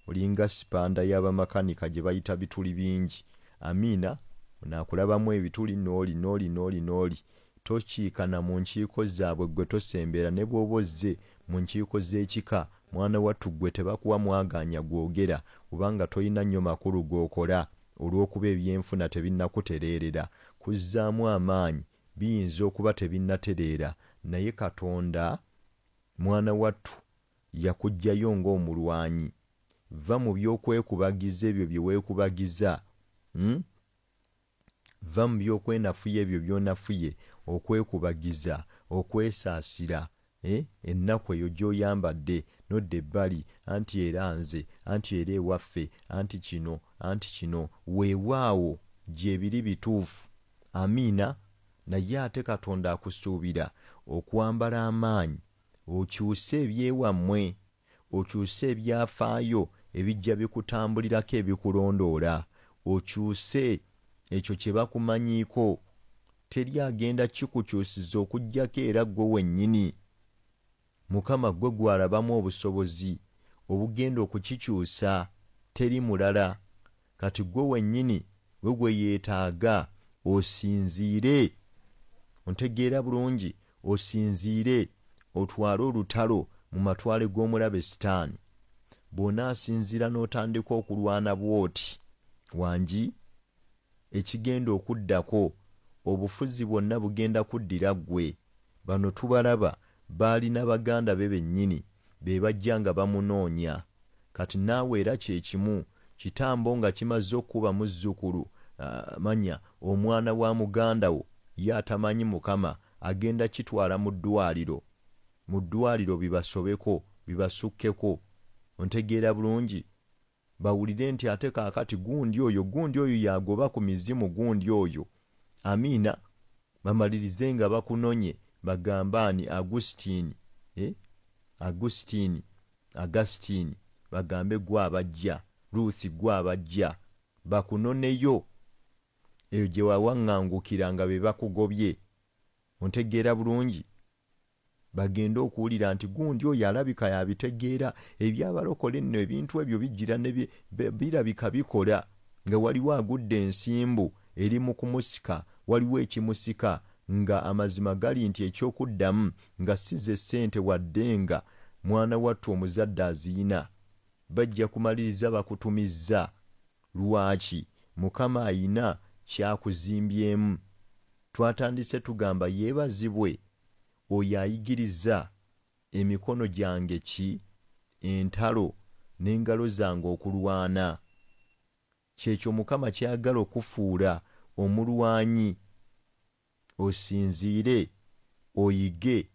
olinga sipanda y'abamakanika gye bayita bituli bingi. Amiina. Onakulabamu ebituli nooli tokiikana mu nkiiko zaabwe, gwe tosembera ne bw'oba ozze mu nkiiko z'ekika. Mwana wattu gwe tebakuwa mwaganya gwogera kubanga tolina nnyo makulu g'okola olw'okuba ebyenfuna tebinnakutereerera. Kuzzaamu amaanyi biyinza okuba tebinnatereera, naye Katonda mwana wattu yakuggyayo ng'omulwanyi. Va mu by'okwekubagiza ebyo bye weekubagiza. Va mu by'okwenafuya ebyo by'onafuye, okwekubagiza, okwesaasira. Ennaku eyo gy'oyambadde nodda ebbali, anti era nze, anti era ewaffe, anti kino, weewaawo gyebiri bituufu. Amiina. Naye ate Katonda akusuubira okwambala amaanyi, okyuse ebyewammwe, okyuse ebyafaayo ebijja bikutambulirako ebikulondoola, okyuse ekyo kye bakumanyiiko. Teri agenda kikukyusiza okuggyako era ggwe wennyini. Mukama ggwe gw'alabamu obusobozi obugenda okukikyusa, teri mulala. Kati ggwe wennyini gwe yeetaaga osinziire. Ontegeera bulungi, osinziire, otwale olutalo mu matwale g'omulabe Sitaani. Bw'onaasinziira n'otandika okulwana bw'oti wangi, ekigenda okuddako, obufuzi bwonna bugenda kuddira ggwe. Bano tubalaba baalina baganda be bennyini be bajja nga bamunoonya. Kati naawe era kye kimu, kitambo nga kimaze okuba muzzukulu manya omwana wa muganda wo ye atamanyi Mukama, agenda kitwala mu ddwaliro bibasobeko, bibasukkeko. Ontegeera bulungi, bawulire nti ate kaakati gundi oyo yagoba ku mizimu gundi oyo. Amiina. Bamalirize nga bakunonye bagambaani Agusitini bagambe gwe abajja, Ruthi gwe abajja, bakunoneyo eyo gye wawaŋŋangukira nga be bakugobye. Ontegeera bulungi, bagenda okuwulira nti gundi oyo alabika yabitegeera eby'abalokole nno, ebintu ebyo bijjira ne birabika bikola, nga waliwo agudde ensimbu eri mu kumusika, waliwo ekimusika, nga amazima gali nti ekyokuddamu nga si ze ssente wadde nga mwana wattu omuzadde aziyina. Bajja kumaliriza bakutumizza. Lwaki? Mukama ayina kyakuzimbyemu. Twatandise tugamba yeebazibwe oyo ayigiriza emikono gyange entalo n'engalo zange okulwana. Kyekyo Mukama kyagala okufuula omulwanyi. Osinziire, oyige,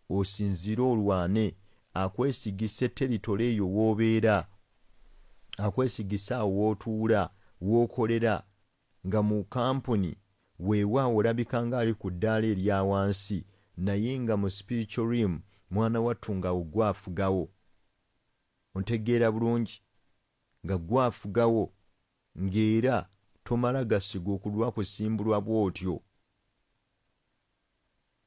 osinziire olwane, akwesigise teritole eyo w'obeera, akwesigise awo w'otuula, w'okolera, nga mu kampuni weewaawo olabika ng'ali ku ddaala erya wansi, naye nga mu spiritual realm mwana wattu nga gwafugawo. Ontegeera bulungi, nga gwafugawo, ng'era tomala gasiga okulwa kusimbulwa bw'otyo.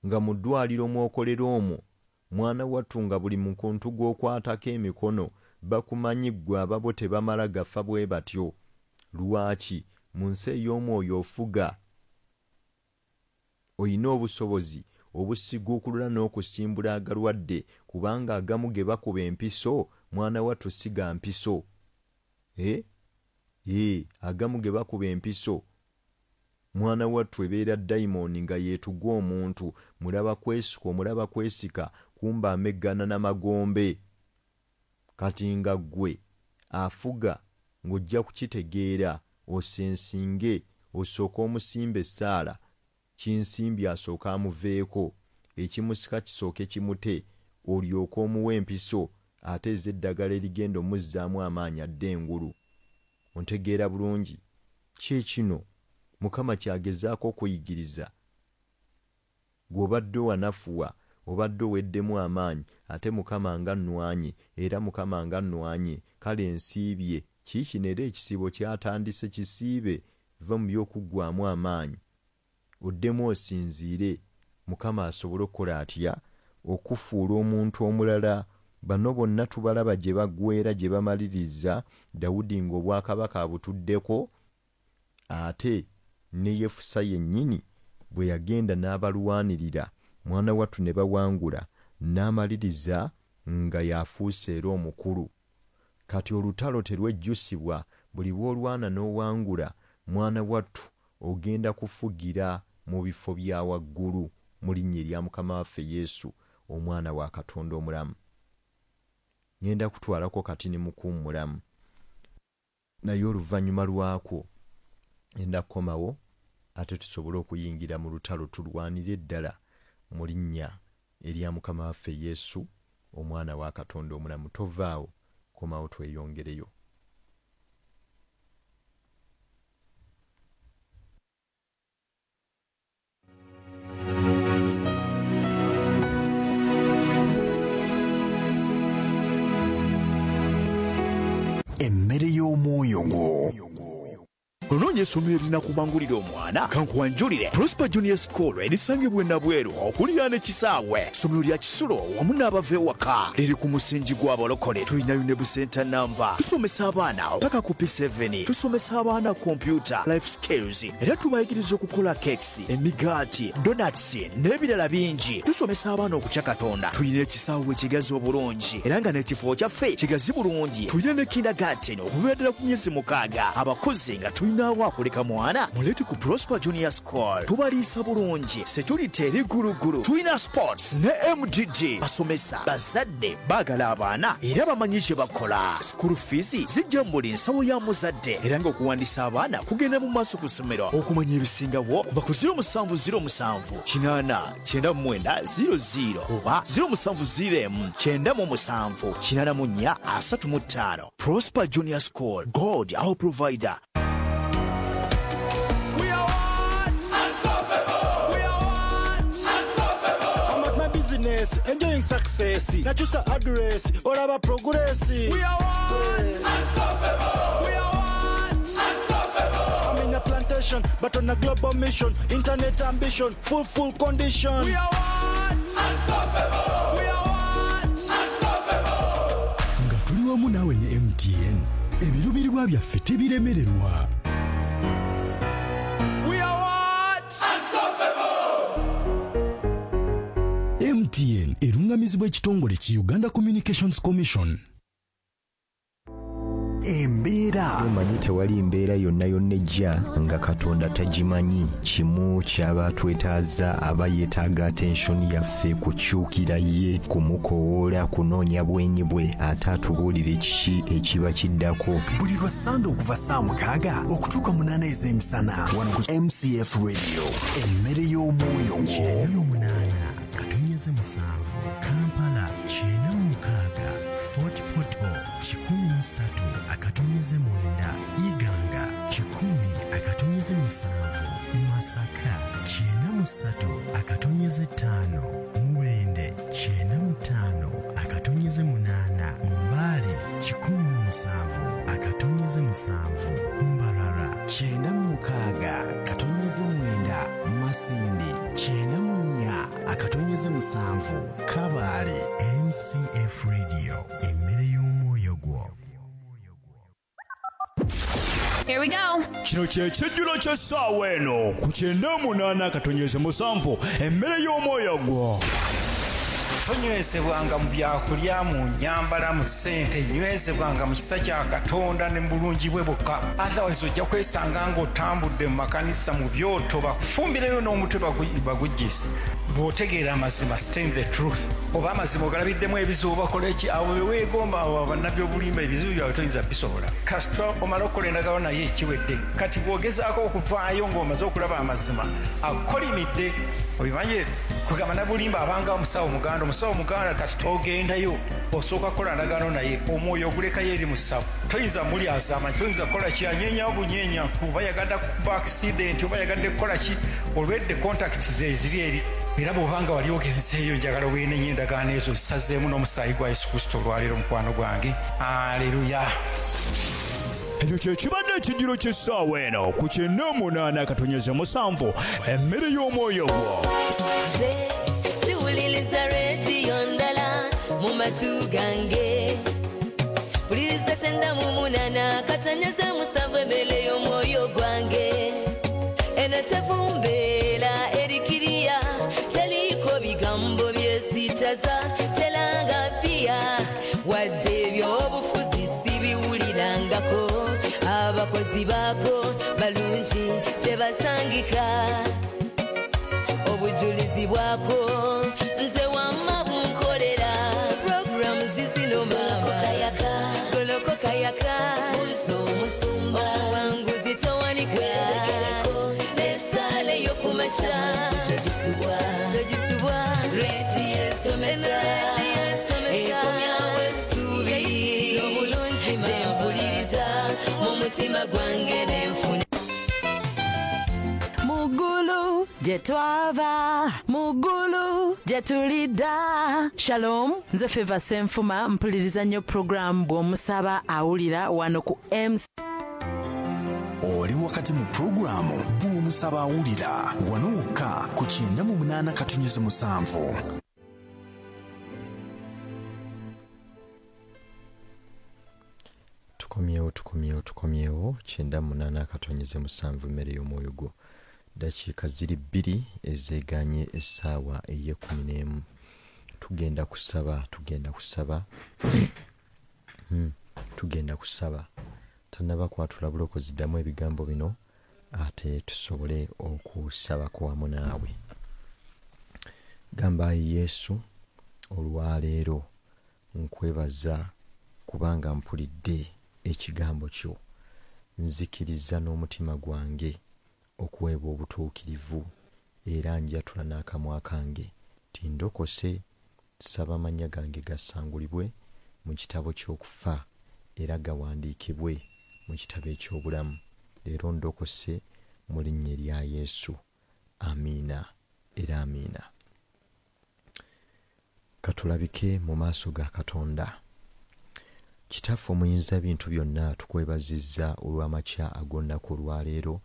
Nga mu ddwaliro mwokolera omwo mwana wattu nga buli muntu gw'okwatako emikono bakumanyi ggwe ababo tebamala gafa bwe batyo. Lwaki? Mu nsi ey'omwoyo ofuga. Oyina obusobozi obusiguukulula n'okusimbula agalwadde, kubanga agamu ge bakuba empiso mwana wattu si ga mpiso. Agamu ge bakuba empiso mwana wattu ebeera dayimooni nga yeetuga omuntu, mulaba kwesika kumba ameggana n'amagombe. Kati nga ggwe afuga ng'ojja kukitegeera, osensinge, osooka omusimba essaala, kinsimbi asooka amuveeko, ekimusika kisooke kimute, olyoke omuwa empiso, ate ez'eddagala erigenda omuzzaamu amaanyi adde engulu. Ontegeera bulungi, kino Mukama kyagezaako okuyigiriza. Gw'obadde wanafuwa obadde oweddemu amaanyi ate mukama nga nnwanye era mukama nga nnwanye kale nsiibye kiikino era ekisiibo kyatandise kisiibe va mu by'okuggwaamu amaanyi oddemu osinziire mukama asobole okukola atya okufuula omuntu omulala bano bonna tubalaba gye baggweera gye bamaliriza Dawudi ng'obwakabaka abutuddeko ate ne Yefusa yennyini bwe yagenda n'abalwanirira mwana wattu ne bawangula n'amaliriza nga yafuuse era omukulu kati olutalo terwejjusibwa buli bw'olwana n'owangula mwana wattu ogenda kufugira mu bifo bya waggulu mu linnya erya Mukama waffe Yesu omwana wa Katonda omulamu. Ngenda kutwalako kati ne mukuumulamu naye oluvannyuma lwako ngenda kukomawo ate tusobole okuyingira mu lutalo tulwanire ddala mu linnya erya Mukama waffe Yesu omwana wa Katonda omulamu. Tovaawo, komawo tweyongereyo. Emmere y'omwoyo gwo. Onoonya essomero linakubangulira omwana kankuwanjulire Prosper Junior School erisangibwa Nabweru okuliraana ekisaawe. Essomero lya Kisulo wamu n'abava ewaka liri ku musingi gw'abalokole. Tulina UNEB Center namba. Tusomesa abaana paka ku P7. Tusomesa abaana computer, life skills era tubayigiriza okukola cakes, emigaati, donuts n'ebirala bingi. Tusomesa abaana okutya Katonda. Tulina ekisaawe ekigazi obulungi era nga n'ekifo kyaffe kigazi bulungi. Tulina ne kindergarten okuva ddala ku myezi 6. Abakozi nga tulina akuleka mwana muleti ku Prosper Junior School. Tubaliisa bulungi, security eri gulugulu. Tulina sports ne MDD. Basomesa bazadde baagala abaana era bamanyi kye bakola. School fees zijja mu buli nsawo ya muzadde era ng'okuwandiisa abaana kugenda mu maaso ku ssomero. Okumanya ebisingawo kuba ku 0707 8 9900 oba 0701 977 8435. Prosper Junior School, God our provider. Enjoying success. Nachusa address or our progress. We are one. Unstoppable. We are one. Unstoppable. I'm in a plantation, but on a global mission. Internet ambition, full condition. We are one. Unstoppable. We are one. Unstoppable. Nga tuli wamu nawe ne MTN. Ebirubirirwa byaffe tebiremererwa. We are one. Unstoppable. MTN erungamizibwa ekitongole ki Uganda Communications Commission. Embeera omanyi tewali mbeera yonna ejja nga Katonda tagimanyi. Kimu kyaba twetaaza aba yeetaaga attention yaffe kukyukira ye, kumukowoola, kunoonya bwenyi bwe ate atubuulire kiki ekiba kiddako. buli lwa Sande okuva 6 okutuuka 8 ez'emisana wano ku MCF Radio. Emmere y'omwoyo gwo. 8 katonyeze 7 Kampala 96 Fort Portal 13 akatonyeze 9 Iganga 10 akatonyeze 7 Masaka 93 akatonyeze 5 Muwende 95 akatonyeze 8 Mbale 17 akatonyeze 7 Mbarara 96 akatonyeze 9 Masindi 94 akatonyeze 7 Kabale. MCF Radio, emmere y'omwoyo gwo. Here we go. Kino kyekijjulo ky'essaawa eno ku 98 akatonyeze 7 emmere y'omwoyo gwo. Tonywezebwanga mu byakulya, mu nyambala, mu ssente, nywezebwanga mu kisa kya Katonda ne mu bulungi bwe bwokka. Otherwise ojja kwesanga ng'otambudde mu makanisa mu byoto bakufumbireyo n'omutwe bagugise. Bw'otegeera amazima, stand the truth. Oba amazima ogalabiddemu ebizibu bakola eki, abo be weegomba abo bannabyobulimba ebizibu byabwe toyinza bisobola. Kasita omala okukola endagaano naye ekiwedde. Kati bw'ogezaako okuvaayo ng'omaze okulaba amazima akolimidde. Obimanye kugamba nabulimba abanga omusawo muganda kasita ogendayo osooka kukola ndagaano naye omwoyo ogulekayo eri mu ssawo. Toyinza mulyazaama, toyinza kukola ki anyeenya obunyeenya kuba yagadde kuba accident oba yagadde kukola ki olwedde contacts ze eziri eri era bw'obanga wali ogenzeeyo njagala weenenye endagaano ezo zisazeemu n'omusaayi gwa Yesu Kristo olwaleero mukwano gwange. Aleluya. ekyo kye kibadde ekijjiro ky'essaawa eno ku 98.7 emmere y'omwoyo gwo. siwuliriza rediyo ndala mu matu gange, puliriza 98.7 emmere y'omwoyo gwange. eno tevumbeera erikiriya, teliiko bigambo byesitaza, telanga pia wadde ebyobufuzi sibiwulirangako. abakozi baako balungi tebasangika, obujulizi bwako nze wamma bunkolera. Programu zizino kayaka goloko kayaka omusumba wanguzi towanika nesale yokumaca togisubwa rediyo esomesa ekomyawo essuubi obulungi gyempuliriza mu mutima gwange nenfuna. Mugulu jetwava, mugulu jetulida. Shalom, nze Feva Senfuma, mpuliriza nnyo program bw'omusaba awulira wano ku MC. oli wakati mu programu bw'omusaba awulira wano wokka ku 98.7. tukomyewo 98.7 emmere y'omwoyo gwo. dakiika ziri 2 ezeeganye essaawa ey'11. tugenda kusaba tannaba kwatula bulokozi, ddamu ebigambo bino ate tusobole okusaba wamu naawe. Gamba Yesu, olwaleero nkwebaza kubanga mpulidde ekigambo kyo. Nzikiriza n'omutima gwange okuweebwa obutuukirivu era njatula n'akamwa kange tindokose. Saba amannya gange gassangulibwe mu kitabo ky'okufa era gawandiikibwe mu kitabo eky'obulamu. Leero ndokose mu linnya erya Yesu. Amiina era amiina. Katulabike mu maaso ga Katonda. Kitaffe omuyinza bintu byonna, tukwebazizza olw'amakya ag'olunaku olwaleero.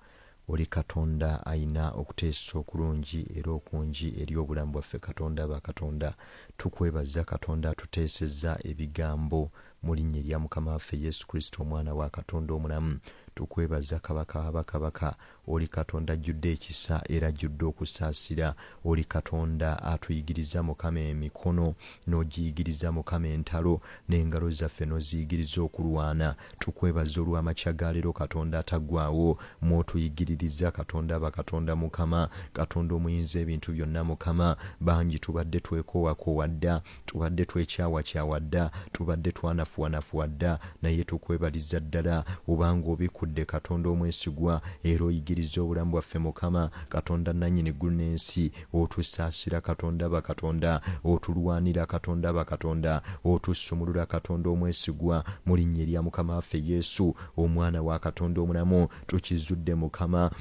Oli Katonda ayina okuteesa okulungi era okungi eri obulamu bwaffe. Katonda bakatonda, tukwebaza Katonda atuteesezza ebigambo mu linnya erya Mukama waffe Yesu Kristo omwana wa Katonda omulamu. Tukwebaza Kabaka w'abakabaka. Oli Katonda ajjudde ekisa era ajjudde okusaasira. Oli Katonda atuyigiriza Mukama emikono, n'ogiyigiriza Mukama entalo, n'engalo zaffe n'oziyigiriza okulwana. Tukwebaza olw'amakya ga leero Katonda ataggwaawo, mw'otuyigiririza Katonda bakatonda Mukama. Katonda omuyinza ebintu byonna Mukama. Bangi tubadde twekoowakoowa dda, tubadde twekyawakyawa dda, tubadde twanafuwanafuwa dda, naye tukwebaliza ddala obanga obikudde Katonda omwesigwa era oyigiriza obulamu bwaffe Mukama. Katonda nannyini eggulu n'ensi, otusaasira Katonda bakatonda, otulwanira Katonda bakatonda, otussumulula Katonda omwesigwa mu linnya erya Mukama waffe Yesu omwana wa Katonda omulamu. Tukizudde Mukama.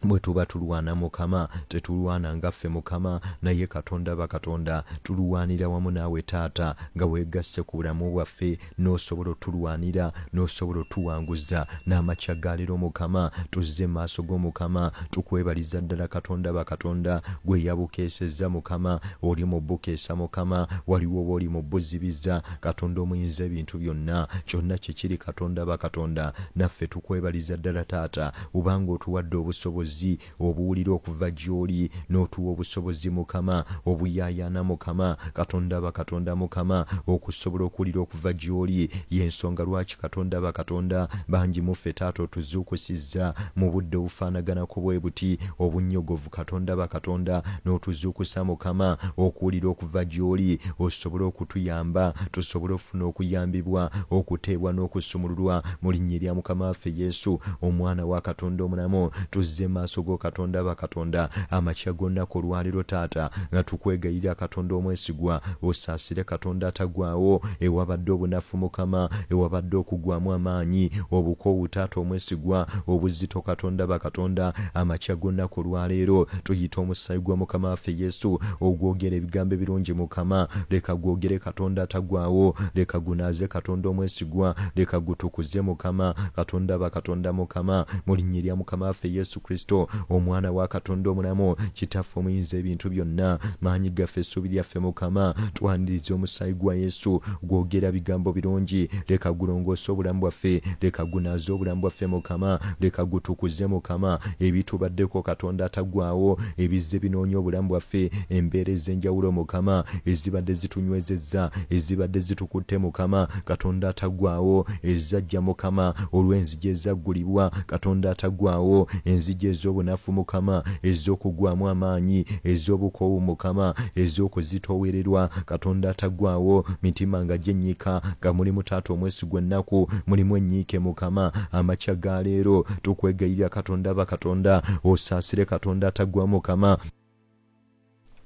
Bwe tuba tulwana Mukama, tetulwana ngaffe Mukama, naye Katonda bakatonda tulwanira wamu naawe Taata, nga weegasse ku bulamu bwaffe n'osobola otulwanira, n'osobola otuwanguza n'amakya ga leero Mukama. Tuzze mu maaso g'Omukama, tukwebaliza ddala Katonda bakatonda, gwe yabukeesezza Mukama. Oli mu bukeesa Mukama, waliwo oba oli mu buzibiza. Katonda omuyinza ebintu byonna, kyonna kye kiri Katonda bakatonda, naffe tukwebaliza ddala Taata, obanga otuwadde obusobozi obuwulira okuva gy'oli, n'otuwa obusobozi Mukama, obuyaayaana Mukama. Katonda bakatonda Mukama, okusobola okuwulira okuva gy'oli. Y'ensonga lwaki Katonda bakatonda bangi muffe Taata otuzuukusizza mu budde obufaanaganako bwe buti obunnyogovu Katonda bakatonda, n'otuzuukusa Mukama okuwulira okuva gy'oli, osobole okutuyamba tusobole okufuna okuyambibwa, okuteebwa n'okusumululwa mu linnya erya Mukama waffe Yesu omwana wa Katonda omulamu. Tuzze maaso go Katonda bakatonda amakya gonna ku lwaliro taata nga tukwegayirira Katonda omwesigwa osaasire Katonda atagwawo ewabadde obunafu Mukama ewabadde okugwamu amaanyi obukoowu taata omwesigwa obuzito Katonda bakatonda amakya gonna ku lwaleero tuyita omusaayi gwa Mukama waffe Yesu ogwogera ebigambo ebirungi Mukama leka gwogere Katonda atagwawo leka gunaaze Katonda omwesigwa leka gutukuze Mukama Katonda bakatonda Mukama mu linnya lya Mukama waffe Yesu Kristo omwana wa Katonda omulamu kitaffe omuyinza ebintu byonna maanyi gaffe essuubi lyaffe Mukama twaniriza omusaayi gwa Yesu gwogera bigambo birungi leka gulongoose obulamu bwaffe leka gunaaze obulamu bwaffe Mukama leka gutukuze Mukama ebitubaddeko Katonda atagwawo ebizze binoonya obulamu bwaffe embeera ez'enjawulo Mukama ezibadde zitunywezezza ezibadde zitukutte Mukama Katonda atagwawo ezajja Mukama olw'enzigi ezaggulibwa Katonda atagwawo enzigi ez'obunafu Mukama ez'okugwamu amaanyi ez'obukoowu Mukama ez'okuzitoowererwa Katonda atagwawo mitima nga gyennyika nga mulimu taata omwesigwa ennaku mulimu ennyiike Mukama amakya ga leero tukwegayirira Katonda bakatonda osaasire Katonda atagwa Mukama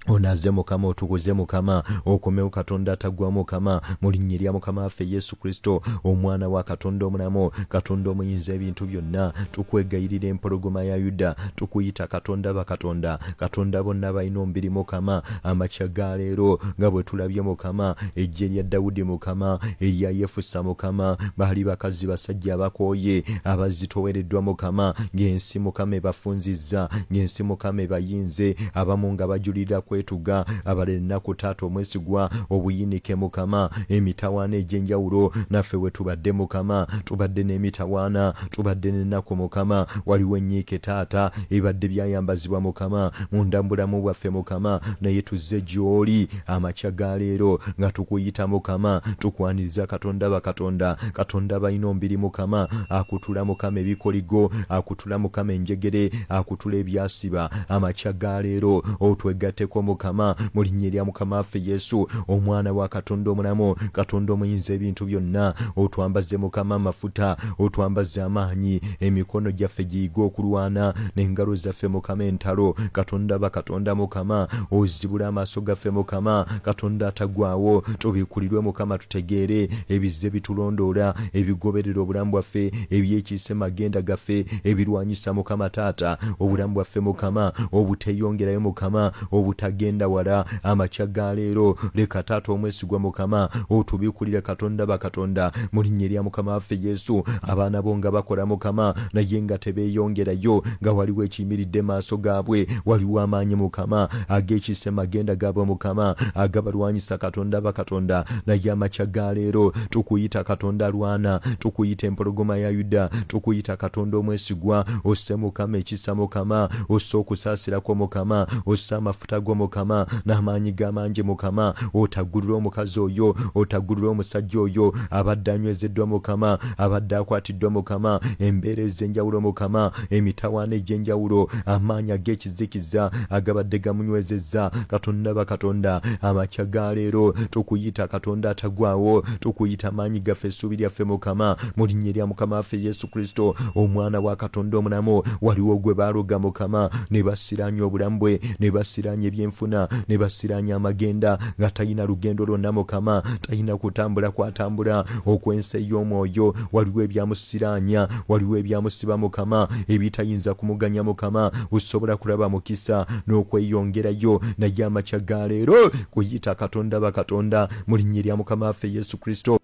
onaze Mukama otukuze Mukama okomewo Katonda atagwa Mukama mu linnya lya Mukama waffe Yesu Kristo omwana wa Katonda omulamu Katonda omuyinza ebintu byonna tukwegayirira empologoma ya Yuda tukuyita Katonda bakatonda Katonda bonna balina omubiri Mukama amakya ga leero nga bwe tulabye Mukama ejje lya Dawudi Mukama erya Yefusa Mukama baali bakazi basajja abakooye abazitowereddwa Mukama ng'ensi Mukama ebafunzizza ng'ensi Mukama ebayinze abamu nga bajulira kwetuga abalala ennaku taata omwesigwa obuyinike Mukama emitawaana egy'enjawulo naffe we tubadde Mukama tubadde n'emitawaana tubadde n'ennaku Mukama waliwo ennyiike taata ebadde byayambazibwa Mukama mu ndambulamu bwaffe Mukama naye tuzze gy'oli amakya ga leero nga tukuyita Mukama tukwaniriza Katonda bakatonda Katonda balina omubiri Mukama akutula Mukama ebikoligo akutula Mukama enjegere akutula ebyasiba amakya ga leero otwegatteko Mukama mu linnya lya Mukama waffe Yesu omwana wa Katonda omulamu Katonda omuyinza ebintu byonna otwambaze Mukama amafuta otwambaze amaanyi emikono gyaffe giyiga okulwana n'engalo zaffe Mukama entalo Katonda bakatonda Mukama ozibula amaaso gaffe Mukama Katonda atagwawo tubikulirwe Mukama tutegeere ebizze bitulondoola ebigoberera obulamu bwaffe ebyekiise magenda gaffe ebirwanyisa Mukama taata obulamu bwaffe Mukama obuteeyongerayo Mukama obutagenda wala amakya ga leero leka taata omwesigwa Mukama otubikulire Katonda bakatonda mu linnya lya Mukama waffe Yesu abaana bo nga bakola Mukama naye nga tebeeyongerayo nga waliwo ekiyimiridde maaso gaabwe waliwo amaanyi Mukama ag'ekiise magenda gaabwe Mukama agabalwanyisa Katonda bakatonda naye amakya ga leero tukuyita Katonda alwana tukuyita empologoma ya Yuda tukuyita Katonda omwesigwa osse Mukama ekisa Mukama osse okusaasirako Mukama osse amafuta go Mukama n'amaanyi g'amangi Mukama otaggulira omukazi oyo otaggulira omusajja oyo abadde anywezeddwa Mukama abadde akwatiddwa Mukama embeera ez'enjawulo Mukama emitawaana egy'enjawulo amaanyi ag'ekizikiza agabadde gamunywezezza Katonda bakatonda amakya ga leero tukuyita Katonda atagwawo tukuyita amaanyi gaffe essuubi lyaffe Mukama mu linnya lya Mukama waffe Yesu Kristo omwana wa Katonda omulamu waliwo gwe baaloga Mukama ne basiraanya obulamu bwe ne basiraanya ebyenfuna ne basiraanya amagenda nga talina lugendo lwonna Mukama talina kutambula kwatambula okwensi ey'omwoyo waliwo ebyamusiraanya waliwo ebyamusiba Mukama ebitayinza kumuganya Mukama osobola kulaba mukisa n'okweyongerayo naye amakya ga leero kuyita Katonda bakatonda mu linnya lya Mukama waffe Yesu Kristo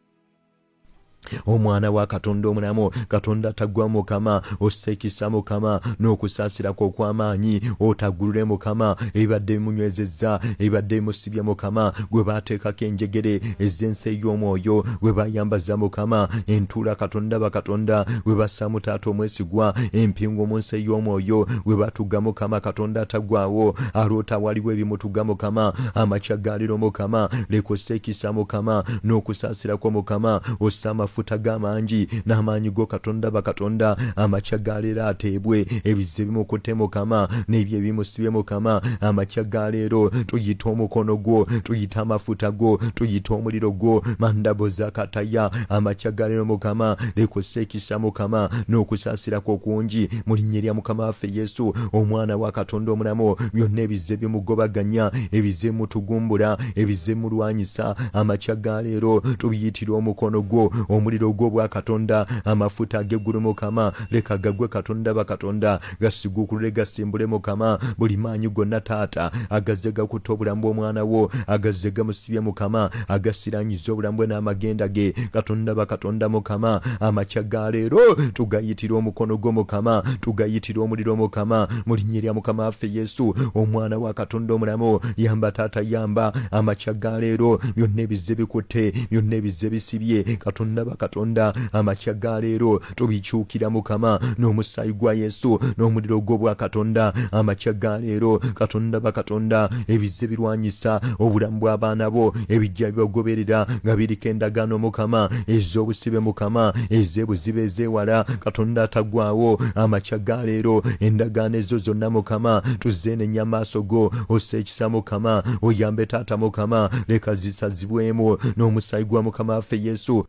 omwana wa Katonda omulamu Katonda atagwa Mukama ossekisa Mukama n'okusaasirako okw'amaanyi otaggulire Mukama ebibadde bimunywezezza ebibadde bimusibye Mukama gwe baateekako enjegere ez'ensi ey'omwoyo gwe bayambaza Mukama entuula Katonda bakatonda gwe bassaamu taata omwesigwa empingo mu nsi ey'omwoyo gwe batuga Mukama Katonda atagwawo aloota waliwo ebimutuga Mukama amakya ga leero Mukama leka ossekisa Mukama n'okusaasirako Mukama ossa amafuta amafuta g'amangi n'amaanyi go Katonda bakatonda amakya ga leero ateebwe ebizze bimukutte Mukama n'ebyo ebimusibye Mukama amakya ga leero tuyita omukono gwo tuyita amafuta go tuyita omuliro gwo mandabo zakataya amakya ga leero Mukama lekussa ekisa Mukama n'okusaasira kwo kungi mu linnya lya Mukama waffe Yesu omwana wa Katonda omulamu byonna ebizze bimugobaganya ebizze mutugumbula ebizze mulwanyisa amakya ga leero tubiyitira omukono gwo omuliro gwo bwa Katonda amafuta ag'eggulu Mukama leka gagwe Katonda bakatonda gasiguukulule gasimbule Mukama buli maanyi gonna taata agazze gakutta obulamu bw'omwana wo agazze gamusibye Mukama agasiranyiza obulamu bwe n'amagenda ge Katonda bakatonda Mukama amakya ga leero tugayitira omukono gwo Mukama tugayitira omuliro Mukama mu linnya lya Mukama waffe Yesu omwana wa Katonda omulamu yamba taata yamba amakya ga leero byonna ebizze bikutte byonna ebizze bisibye Katonda bakatonda amakya ga leero tubikyukira Mukama n'omusaayi gwa Yesu n'omuliro gwo bwa Katonda amakya ga leero Katonda bakatonda ebizze birwanyisa obulamu bw'abaana bo ebijja bibagoberera nga biriko endagaano Mukama ez'obusibe Mukama ez'ebuzibe ez'ewala Katonda atagwawo amakya ga leero endagaano ezo zonna Mukama tuzeenenya maaso go ossa ekisa Mukama oyambe taata Mukama leka zisazibwemu n'omusaayi gwa Mukama waffe Yesu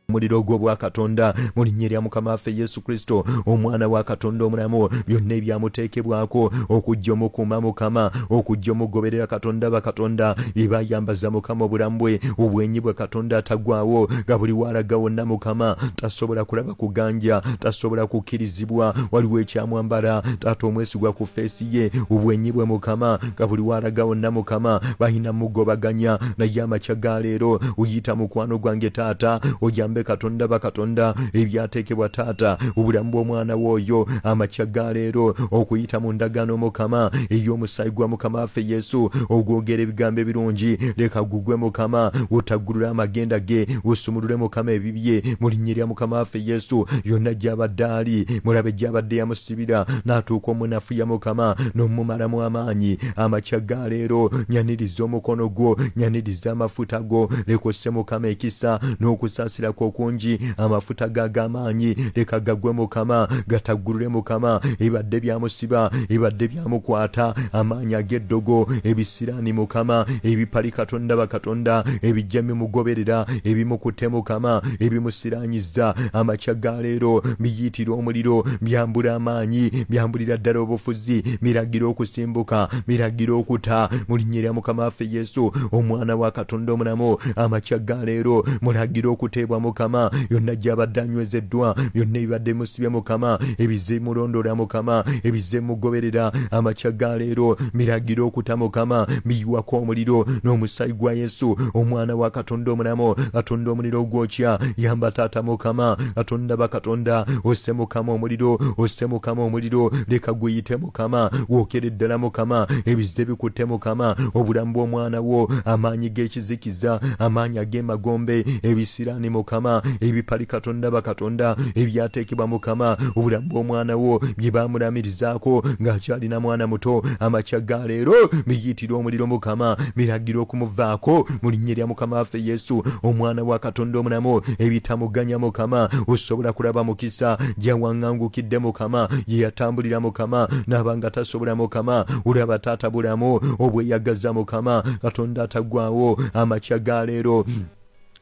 omuliro gwo bwa Katonda mu linnya lya Mukama waffe Yesu Kristo omwana wa Katonda omulamu byonna ebyamuteekebwako okujja omukuuma Mukama okujja omugoberera Katonda bakatonda bye bayambaza Mukama obulamu bwe obwenyi bwe Katonda atagwawo nga buli walaga wonna Mukama tasobola kulaba kuganja tasobola kukkirizibwa waliwo ekyamwambala taata omwesigwa ku feesi ye obwenyi bwe Mukama nga buli walaga wonna Mukama balina mugobaganya naye amakya ga leero uyita mukwano gwange taata oyambe Katonda bakatonda ebyateekebwa taata obulamu bw'omwana w'oyo amakya ga leero okuyita mu ndagaano Mukama ey'omusaayi gwa Mukama waffe Yesu ogwogera ebigambo ebirungi leka gugwe Mukama otaggulula amagenda ge osumulule Mukama ebibye mu linnya lya Mukama waffe Yesu yonna gy'abadde ali mulabe gy'abadde yamusibira n'atuuka omunafu ya Mukama n'omumalamu amaanyi amakya ga leero nyaniriza omukono gwo nyaniriza amafuta go leka osse Mukama ekisa n'okusaasira okungi amafuta g'amaanyi leka gagwe Mukama gataggulule Mukama ebadde byamusiba ebadde byamukwata amaanyi ag'eddogo ebisiraani Mukama ebipali Katonda bakatonda ebijja bimugoberera ebimukutte Mukama ebimusiraanyiza amakya ga leero biyitira omuliro byambula amaanyi byambulira ddala obufuzi miragira okusimbuka miragira okuta mu linnya lya Mukama waffe Yesu omwana wa Katonda omulamu amakya ga leero mulagira okuteebwa Mukama yonna gy'abadde anywezeddwa byonna ebibadde musibye Mukama ebizze mulondoola Mukama ebizze mugoberera amakya ga leero miragira okuta Mukama biyiwako omuliro n'omusaayi gwa Yesu omwana wa Katonda omulamu Katonda omuliro gwokya yamba taata Mukama Katonda bakatonda osse Mukama omuliro osse Mukama omuliro leka guyite Mukama wookere ddala Mukama ebizze bikutte Mukama obulamu bw'omwana wo amaanyi g'ekizikiza amaanyi ag'emagombe ebisiraani Mukama ebipali Katonda bakatonda ebyateekebwa Mukama obulamu bw'omwana wo bye bamulamirizaako ng'akyalina mwana muto amakya ga leero biyitira omuliro Mukama biragira okumuvaako mu linnya lya Mukama waffe Yesu omwana wa Katonda omulamu ebitamuganya Mukama osobola kulaba mukisa gyawaŋŋangukidde Mukama ye yatambulira Mukama n'abanga tasobola Mukama olaba taata bulamu obweyagaza Mukama Katonda atagwawo amakya ga leero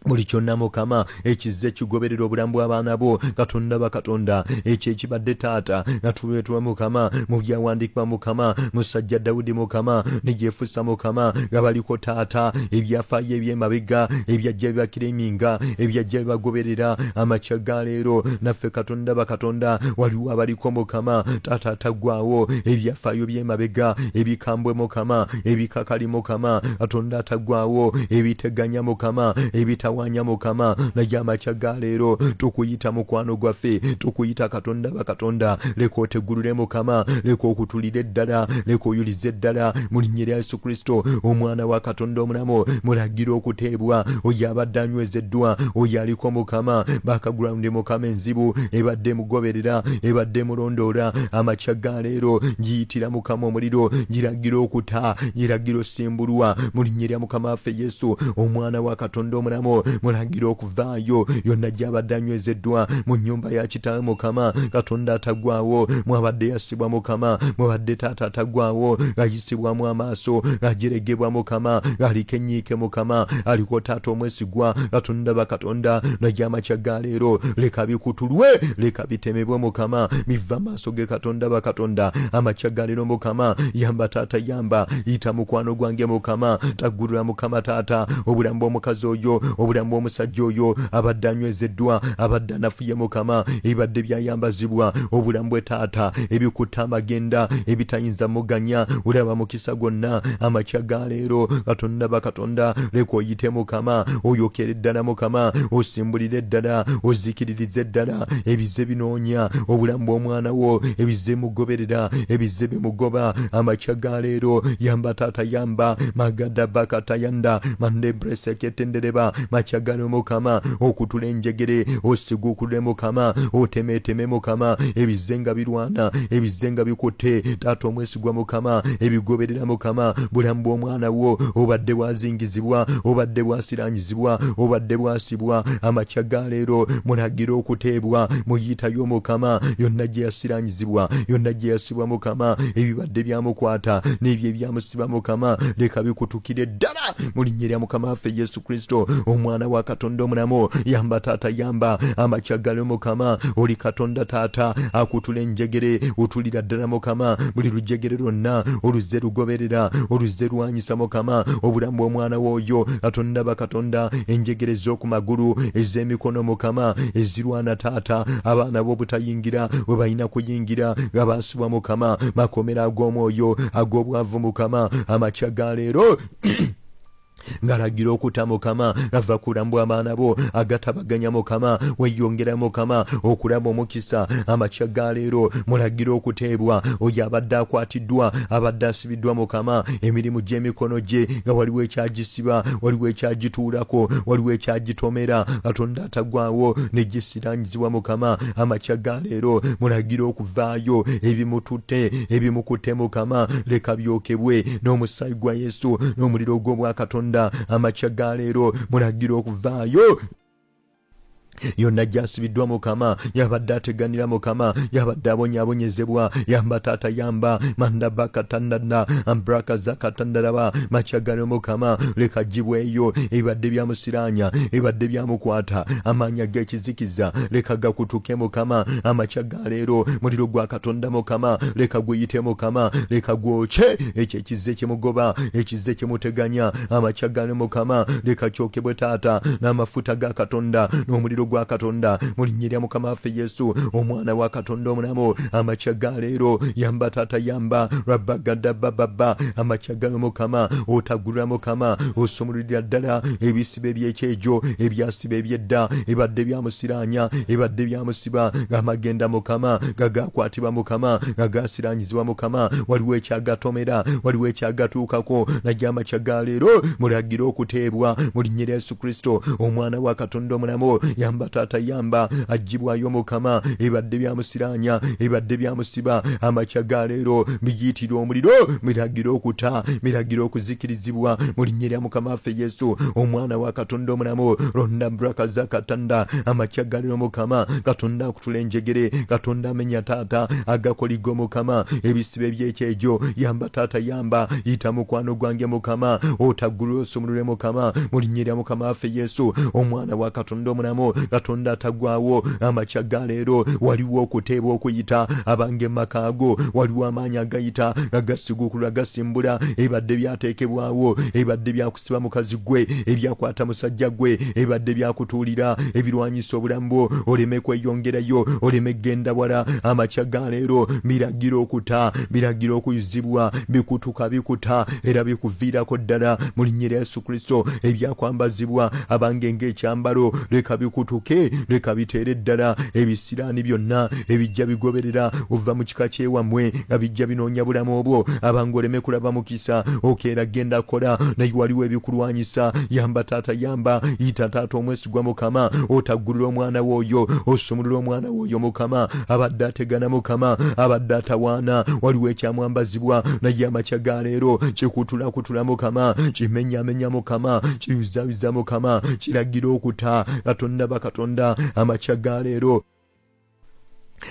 buli kyonna Mukama ekizze kigoberera obulamu bw'abaana bo Katonda bakatonda ekyo ekibadde taata nga tuweetwa Mukama mu byawandiikibwa Mukama musajja Dawudi Mukama ne gyefusa Mukama nga baliko taata ebyafaayo eby'emabega ebyajja bibakiriminga ebyajja bibagoberera amakya ga leero naffe Katonda bakatonda waliwo abaliko Mukama taata ataggwawo ebyafaayo by'emabega ebikambwe Mukama ebikakali Mukama Katonda ataggwawo ebiteganya Mukama wanya Mukama naye amakya ga leero tukuyita mukwano gwaffe tukuyita Katonda bakatonda leka oteggulule Mukama leka okutulira eddala leka oyulize eddala mu linnya lya Yesu Kristo omwana wa Katonda omulamu mulagira okuteebwa oyo abadde anywezeddwa oyo aliko Mukama bakagrawundi Mukama enzibu ebadde mugoberera ebadde mulondoola amakya ga leero giyitira Mukama omuliro giragira okuta giragira osimbulwa mu linnya lya Mukama waffe Yesu omwana wa Katonda omulamu Kristo mulagira okuvaayo yonna gy'abadde anywezeddwa mu nnyumba ya kitaawe Mukama Katonda atagwawo mwabadde yasibwa Mukama mwabadde taata atagwawo ng'ayisibwamu amaaso ng'ajeregebwa Mukama ng'alikenyike Mukama aliko taata omwesigwa Katonda bakatonda nagyamakya ga leero leka bikutulwe leka bitemebwe Mukama miva maaso ge Katonda bakatonda amakya ga leero Mukama yamba taata yamba yita mukwano gwange Mukama taggulira Mukama taata obulamu bw'omukazi oyo obulamu bw'omusajja oyo abadde anywezeddwa abadde anafuye Mukama ebibadde byayambazibwa obulamu bwe taata ebikutta amagenda ebitayinza muganya olaba mukisa gonna amakya ga leero Katonda bakatonda leka oyite Mukama oyokere ddala Mukama osimbulire ddala ozikiririze ddala ebize binoonya obulamu bw'omwana wo ebize mugoberera ebize bimugoba amakya ga leero yamba taata yamba magada bakatayanda mande breseketendereba makya ga leero Mukama okutula enjegere osigukule Mukama otemeteme Mukama ebizenga birwana ebizenga bikutte taata omwesigwa Mukama ebigoberera Mukama bulamu bw'omwana wo obadde bwazingizibwa obadde bwasiranyizibwa obadde bwasibwa amakya ga leero mulagira okuteebwa muyitayo Mukama yonna gye yasiranyizibwa yonna gye yasibwa Mukama ebibadde byamukwata n'ebyo ebyamusiba Mukama leka bikutukire ddala mu linnya lya Mukama waffe Yesu Kristo omwana wa Katonda omulamu yamba taata yamba amakya ga leero Mukama oli Katonda taata akutula enjegere utulira ddala Mukama buli lujegere lwonna oluze lugoberera oluze lwanyisa Mukama obulamu bw'omwana w'oyo Katonda bakatonda enjegere z'oku magulu ez'emikono Mukama ezirwana taata abaana b'obutayingira bwe balina kuyingira nga baasibwa Mukama makomera ag'omwoyo ag'obwavu Mukama amakya ga leero ngalagira okuta Mukama ava kulambwa abaana bo agatabaganya Mukama weyongera Mukama okulaba omukisa amakya ga leero mulagira okuteebwa oyo abadde akwatiddwa abadde asibiddwa Mukama emirimu gy'emikono gye nga waliwo ekyagisiba waliwo ekyagituulako waliwo ekyagitomera Katonda atagwawo negisiranyizibwa Mukama amakya ga leero mulagira okuvaayo ebimukutte Mukama leka byokebwe n'omusaayi gwa Yesu n'omuliro gw'obwa Katonda amakya ga leero mulagira okuvaayo yonna gyasibiddwa Mukama yabadde ateganira Mukama yabadde abonyaabonyezebwa yamba taata yamba manda bakatandana ambraka zakatandalaba makya ga leero Mukama leka gibweyo ebibadde byamusiranya ebibadde byamukwata amaanya g'ekizikiza leka gakutuke Mukama amakya ga leero muliro gwa Katonda Mukama leka guyite Mukama leka gwoke ekyo ekize kyemugoba ekize kyemuteganya amakya ga leero Mukama leka kyokebwe taata n'amafuta ga Katonda n'omuliro gwa Katonda mu linnya lya Mukama waffe Yesu omwana wa Katonda omulamu amakya ga leero yamba taata yamba rabagada bababa amakya ga Mukama otagulira Mukama osumulirira ddala ebisibe eby'ekyejo ebyasiba ebyedda ebadde byamusiranya ebadde byamusiba ng'amagenda Mukama gagakwatibwa Mukama gagasiranyizibwa Mukama waliwo ekyagatomera waliwo ekyagatuukako najja amakya ga leero mulagira okuteebwa mu linnya lya Yesu Kristo omwana wa Katonda omulamu yamba taata yamba agibwayo Mukama ebadde byamusiranya ebadde byamusiba amakya ga leero biyitira omuliro miragira okuta miragira okuzikirizibwa mu linnya lya Mukama waffe Yesu omwana wa Katonda omulamu ronda braka zakatanda amakya ga leero Mukama Katonda akutula enjegere Katonda amenya taata agakoligo Mukama ebisibe by'ekyejo yamba taata yamba yita mukwano gwange Mukama otaggulira osumulule Mukama mu linnya lya Mukama waffe Yesu omwana wa Katonda omulamu Katonda atagwawo amakya ga leero waliwo okuteebwa okuyita abange makaago waliwo amaanyi agayita agasigukula gasimbula ebadde byateekebwawo ebadde byakusiba mukazi gwe ebyakwata musajja gwe ebadde byakutuulira ebirwanyisa obulamu bwo oleme kweyongerayo oleme genda wala amakya ga leero biragira okuta biragira okuyuzibwa bikutuka bikuta era bikuviirako ddala mu linnya lya Yesu Kristo ebyakwambazibwa abange ng'ekyambalo leka bikutuka chikutuke leka bitere ddala ebisiraani byonna ebijja bigoberera ova mu kika kyewamwe nga bijja binoonya bulamu obwo abangoleme kulaba mukisa okeera genda kola naye waliwo ebikulwanyisa yamba taata yamba yita taata omwesigwa mukama otaggulira omwana w'oyo osumulula omwana w'oyo mukama abadde ategana mukama abadde atawaana waliwo ekyamwambazibwa naye amakya ga leero kikutula mukama kimenyamenya mukama kiyuzayuza mukama kiragira okuta katonda bakatonda amakya ga leero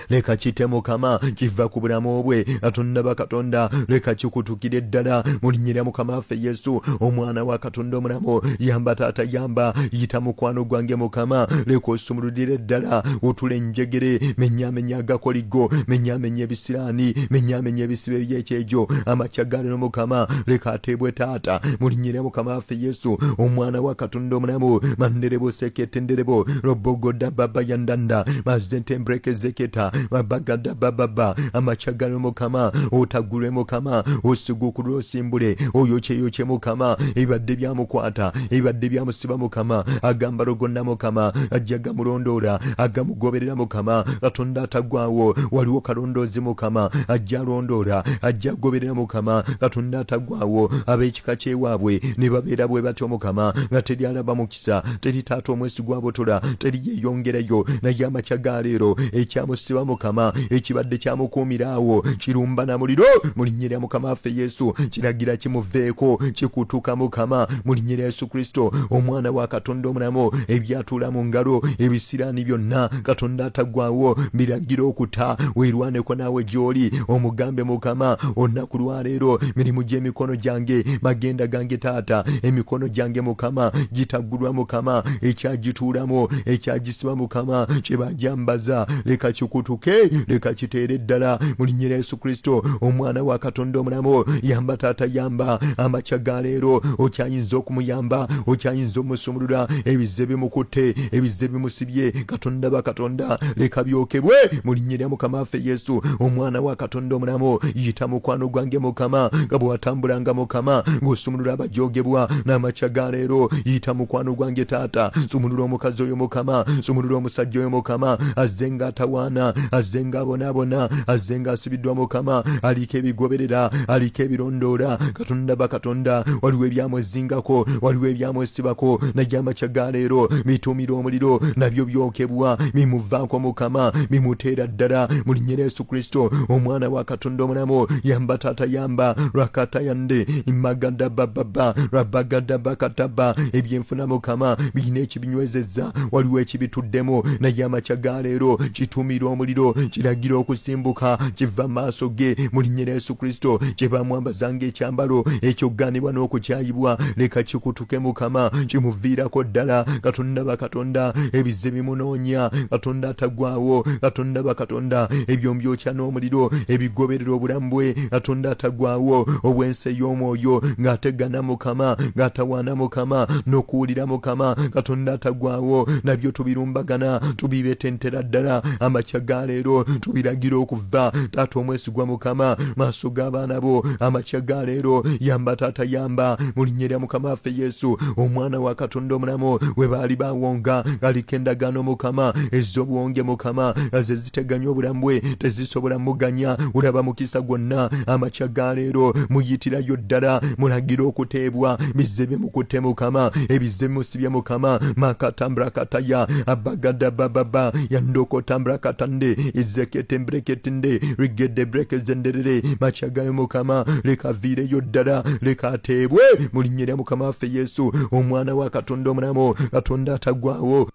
leka kite mukama kiva ku bulamu obwe katonda bakatonda leka kikutukire ddala mu linnya lya mukama waffe Yesu omwana wa katonda omulamu yamba taata yamba yita mukwano gwange mukama leka osumululire ddala otule enjegere menyamenya agakoligo menyamenya ebisiraani menyamenya ebisibe by'ekyejo amakya ga leero mukama leka ateebwe taata mu linnya lya mukama waffe Yesu omwana wa katonda omulamu manderebo seketenderebo robogoda baba yandanda mazentembreke zeketa mabagada bababa amachagalo mukama otagure mukama osigukulo osimbule oyoche mukama ebadde byamukwata ebadde byamusiba mukama agamba rogonna mukama ajjaga mulondora agamugoberera mukama katonda atagwawo waliwo kalondozi mukama ajja londora ajja goberera mukama katonda atagwawo ab'ekika kyewabwe ne babeera bwe batyo mukama nga teri alaba mukisa teri taata omwesigwa botola teri yeyongerayo naye amakya ga leero ekyamusiba mukama ekibadde kyamukuumiraawo kirumba na muliro mu linnya lya mukama waffe Yesu kiragira kimuveeko kikutuka mukama mu linnya lya Yesu Kristo omwana wa katonda omulamu ebyatuula mu ngalo ebisiraani byonna katonda atagwawo mbiragira okuta weerwaneko naawe gy'oli omugambe mukama olunaku lwa leero mirimu gy'emikono gyange magenda gange taata emikono gyange mukama gitaggulwa mukama ekyagituulamu ekyagisiba mukama kyebajambaza leka kikutuke leka kiteere ddala mu linnya lya Yesu Kristo omwana wa katonda omulamu yamba taata yamba amakya ga leero okyayinza okumuyamba okyayinza omusumulula ebize bimukutte ebize bimusibye katonda bakatonda leka byokebwe mu linnya lya mukama waffe Yesu omwana wa katonda omulamu yita mukwano gwange mukama nga bwe watambulanga mukama ng'osumulula abajogebwa n'amakya ga leero yita mukwano gwange taata sumulula omukazi oyo mukama sumulula omusajja oyo mukama azzenga atawaana azzenga abonaabona azzenga asibiddwa mukama aliko ebigoberera aliko ebirondoola katonda bakatonda waliwo ebyamwezingako waliwo ebyamwesibako naye amakya ga leero mitumira omuliro nabyo byokebwa mimuvaako mukama mimuteera ddala mu linnya lya Yesu Kristo omwana wa katonda omulamu yamba taata yamba lwakata yande imagada bababa lwabagada bakataba ebyenfuna mukama birina ekibinywezezza waliwo ekibituddemu naye amakya ga leero kitumira omuliro kiragira okusimbuka kiva maaso ge mu linnya lya Yesu Kristo kye bamwambazanga ekyambalo ekyogganibwa n'okukyayibwa leka kikutuke mukama kimuviirako ddala katonda bakatonda ebize bimunoonya katonda atagwawo katonda bakatonda ebyombyokya n'omuliro ebigoberera obulamu bwe katonda atagwawo obwensi ey'omwoyo ng'ategana mukama ng'atawaana mukama n'okuwulira mukama katonda atagwawo nabyo tubirumbagana tubibetentera ddala amakya ga leero tubiragira okuva taata omwesigwa mukama maaso g'abaana bo amakya ga leero yamba taata yamba mu linnya lya mukama waffe Yesu omwana wa katonda omulamu we baali bawonga aliko endagaano mukama ez'obuwonge mukama ze ziteganya obulamu bwe tezisobola muganya ulaba mukisa gwonna amakya ga leero muyitirayo ddala mulagira okuteebwa bizze bimukutte mukama ebizze bimusibye mukama makatambula kataya abagada bababa yandoko tambula katande izekete mbreketinde rigede breke zenderere makya gayo mukama leka viireyo ddala leka ateebwe mu linnya lya mukama waffe Yesu omwana wa katonda omulamu katonda atagwawo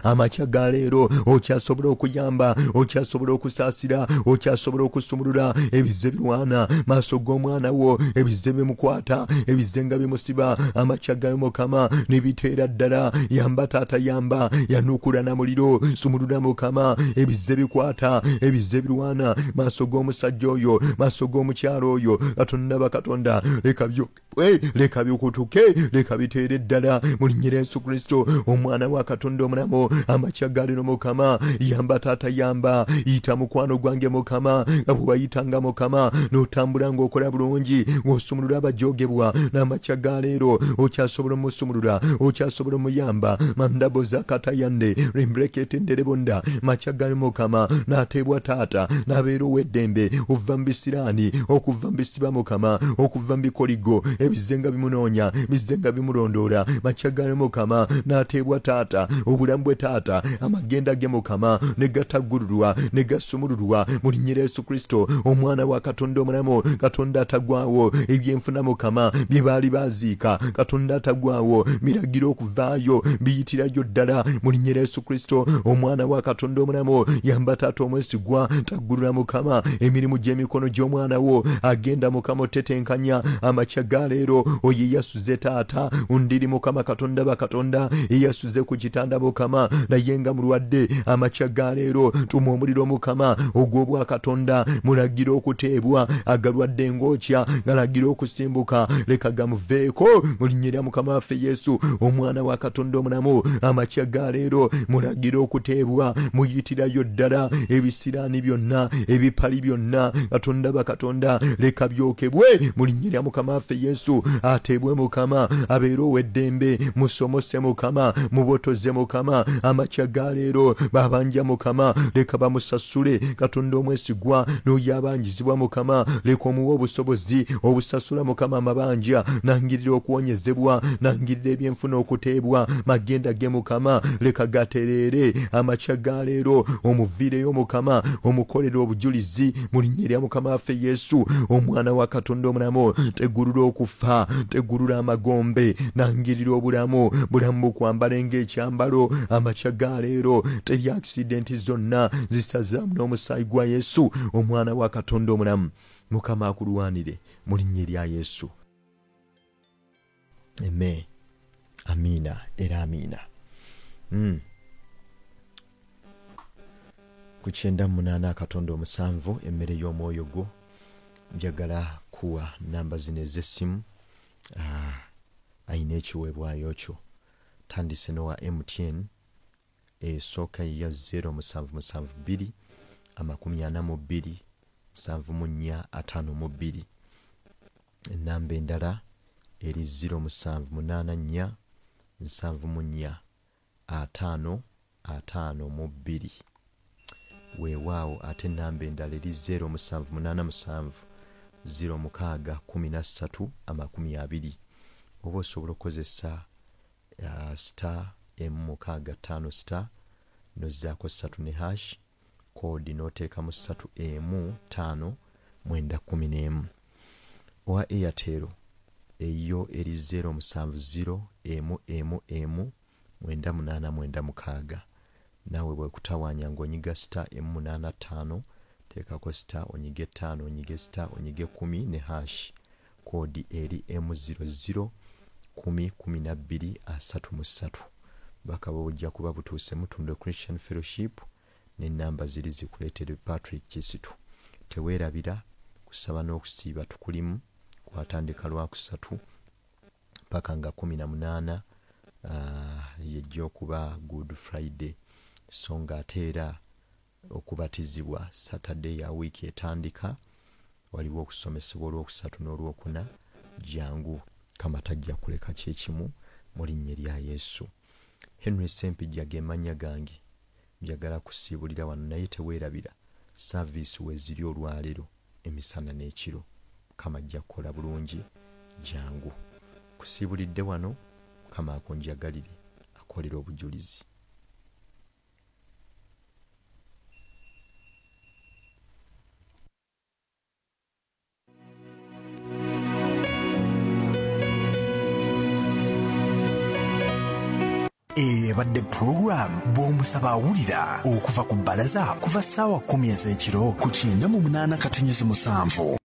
amakya ga leero okyasobola okuyamba okyasobola okusaasira okyasobola okusumulula ebize birwana maaso g'omwana wo ebize bimukwata ebize nga bimusiba amakya gayo mukama nebiteera ddala yamba taata yamba yanuukula na muliro sumulula mukama ebize bikwata ebize birwana maaso g'omusajja oyo maaso g'omukyalo oyo katonda bakatonda leka byokutuke leka biteere ddala mu linnya lya Yesu Kristo omwana wa katonda omulamu omulamu amakyagaleero Mukama yamba taata yamba yita mukwano gwange Mukama nga bwe wayitanga Mukama n'otambula ng'okola bulungi ng'osumulula abajoogebwa n'amakyagaleero okyasobola omusumulula okyasobola omuyamba mandabo zakatayande rimbreketendere bonda makyagaleero Mukama n'ateebwa taata n'abeera ow'eddembe okuva mu bisiraani okuva mu bisiba Mukama okuva mu bikoligo ebizenga bimunoonya bizenga bimulondoola makyagaleero Mukama n'ateebwa taata obulamu bwe taata amagenda ge Mukama ne gataggululwa ne gasumululwa mu linnya lya Yesu Kristo omwana wa Katonda omulamu Katonda atagwawo ebyenfuna Mukama bye baali baziika Katonda atagwawo miragiro okuvaayo biyitirayo ddala mu linnya lya Yesu Kristo omwana wa Katonda omulamu yamba taata omwesigwa taggulula Mukama emirimu gy'emikono gy'omwana wo agenda Mukama otetenkanya amakyagaleero oye yasuze taata ndiri Mukama Katonda bakatonda eyasuze ku kitanda Mukama naye nga mulwadde amakyagaleero tuma omuliro Mukama ogw'obwa Katonda mulagiro okuteebwa agalwadde ng'okya galagiro okusimbuka leka gamuveeko mu linnya lya Mukama waffe Yesu omwana wa Katonda omulamu amakyagaleero mulagiro okuteebwa muyitirayo ddala ebisiraani byonna ebipali byonna Katonda bakatonda leka byokebwe mu linnya lya Mukama waffe Yesu ateebwe Mukama abeere ow'eddembe musomose Mukama mubotoze Mukama amakyagaleero babanja Mukama leka bamusasule Katonda omwesigwa n'oyo abangizibwa Mukama leka omuwa obusobozi obusasula Mukama amabanja nangirira okuwonyezebwa nangirira ebyenfuna okuteebwa magenda ge Mukama leka gatereere amakyagaleero omuviireyo Mukama omukolera obujulizi mu linnya lya Mukama waffe Yesu omwana wa Katonda omulamu tegulula okufa tegulula amagombe nangirira obulamu bukwambala ng'ekyambalo amakyagaleero teri accident zonna zisazaamu n'omusaayi gwa Yesu omwana wa Katonda omulamu Mukama akulwanire mu linnya lya Yesu. Amen. Amina era amina. Ku 98 Katonda 7 emmere y'omwoyo gwo njagala kuwa namba zino ez'essimu ayina ekiweebwayo kyo tandise n'owa MTN esooka ya 0772 42 7452 enamba endala eri 0784 74 552 weewaawo ate enamba endala eri 0787 0613 oba osobola okukozesa star M65 star nozaako 3 ne hash koodi n'oteekamu 3 M5 owa Airtel eyo eri 070 98996 naawe bwekutawaanya ng'onyiga star M85 teekako star onyige 5 onyige star onyige 10 ne hash koodi eri M00 10 bakaba bujja kuba butuuse Mutundwe Christian Fellowship n'ennamba ziri zikuleetere Patrick Kisitu. Teweerabira kusaba n'okusiiba tukulimu kwatandika Lwakusatu paka nga 18 yejja okuba Good Friday so nga ate era okubatizibwa Saturday ya wiiki etandika waliwo okusomesebwa Olwokusatu n'Olwokuna jangu kama tajja kuleka kyekimu mu linnya lya Yesu. Henry Sempijja ge mannya gange njagala kusiibulira wano naye teweerabira service weziri olwaleero emisana n'ekiro kama ajja kukola bulungi jangu kusiibulidde wano kama akonjagalire akolera obujulizi. Ebadde program bw'omusaba awulira okuva ku bbalaza kuva ssaawa 10 ez'ekiro ku 98.7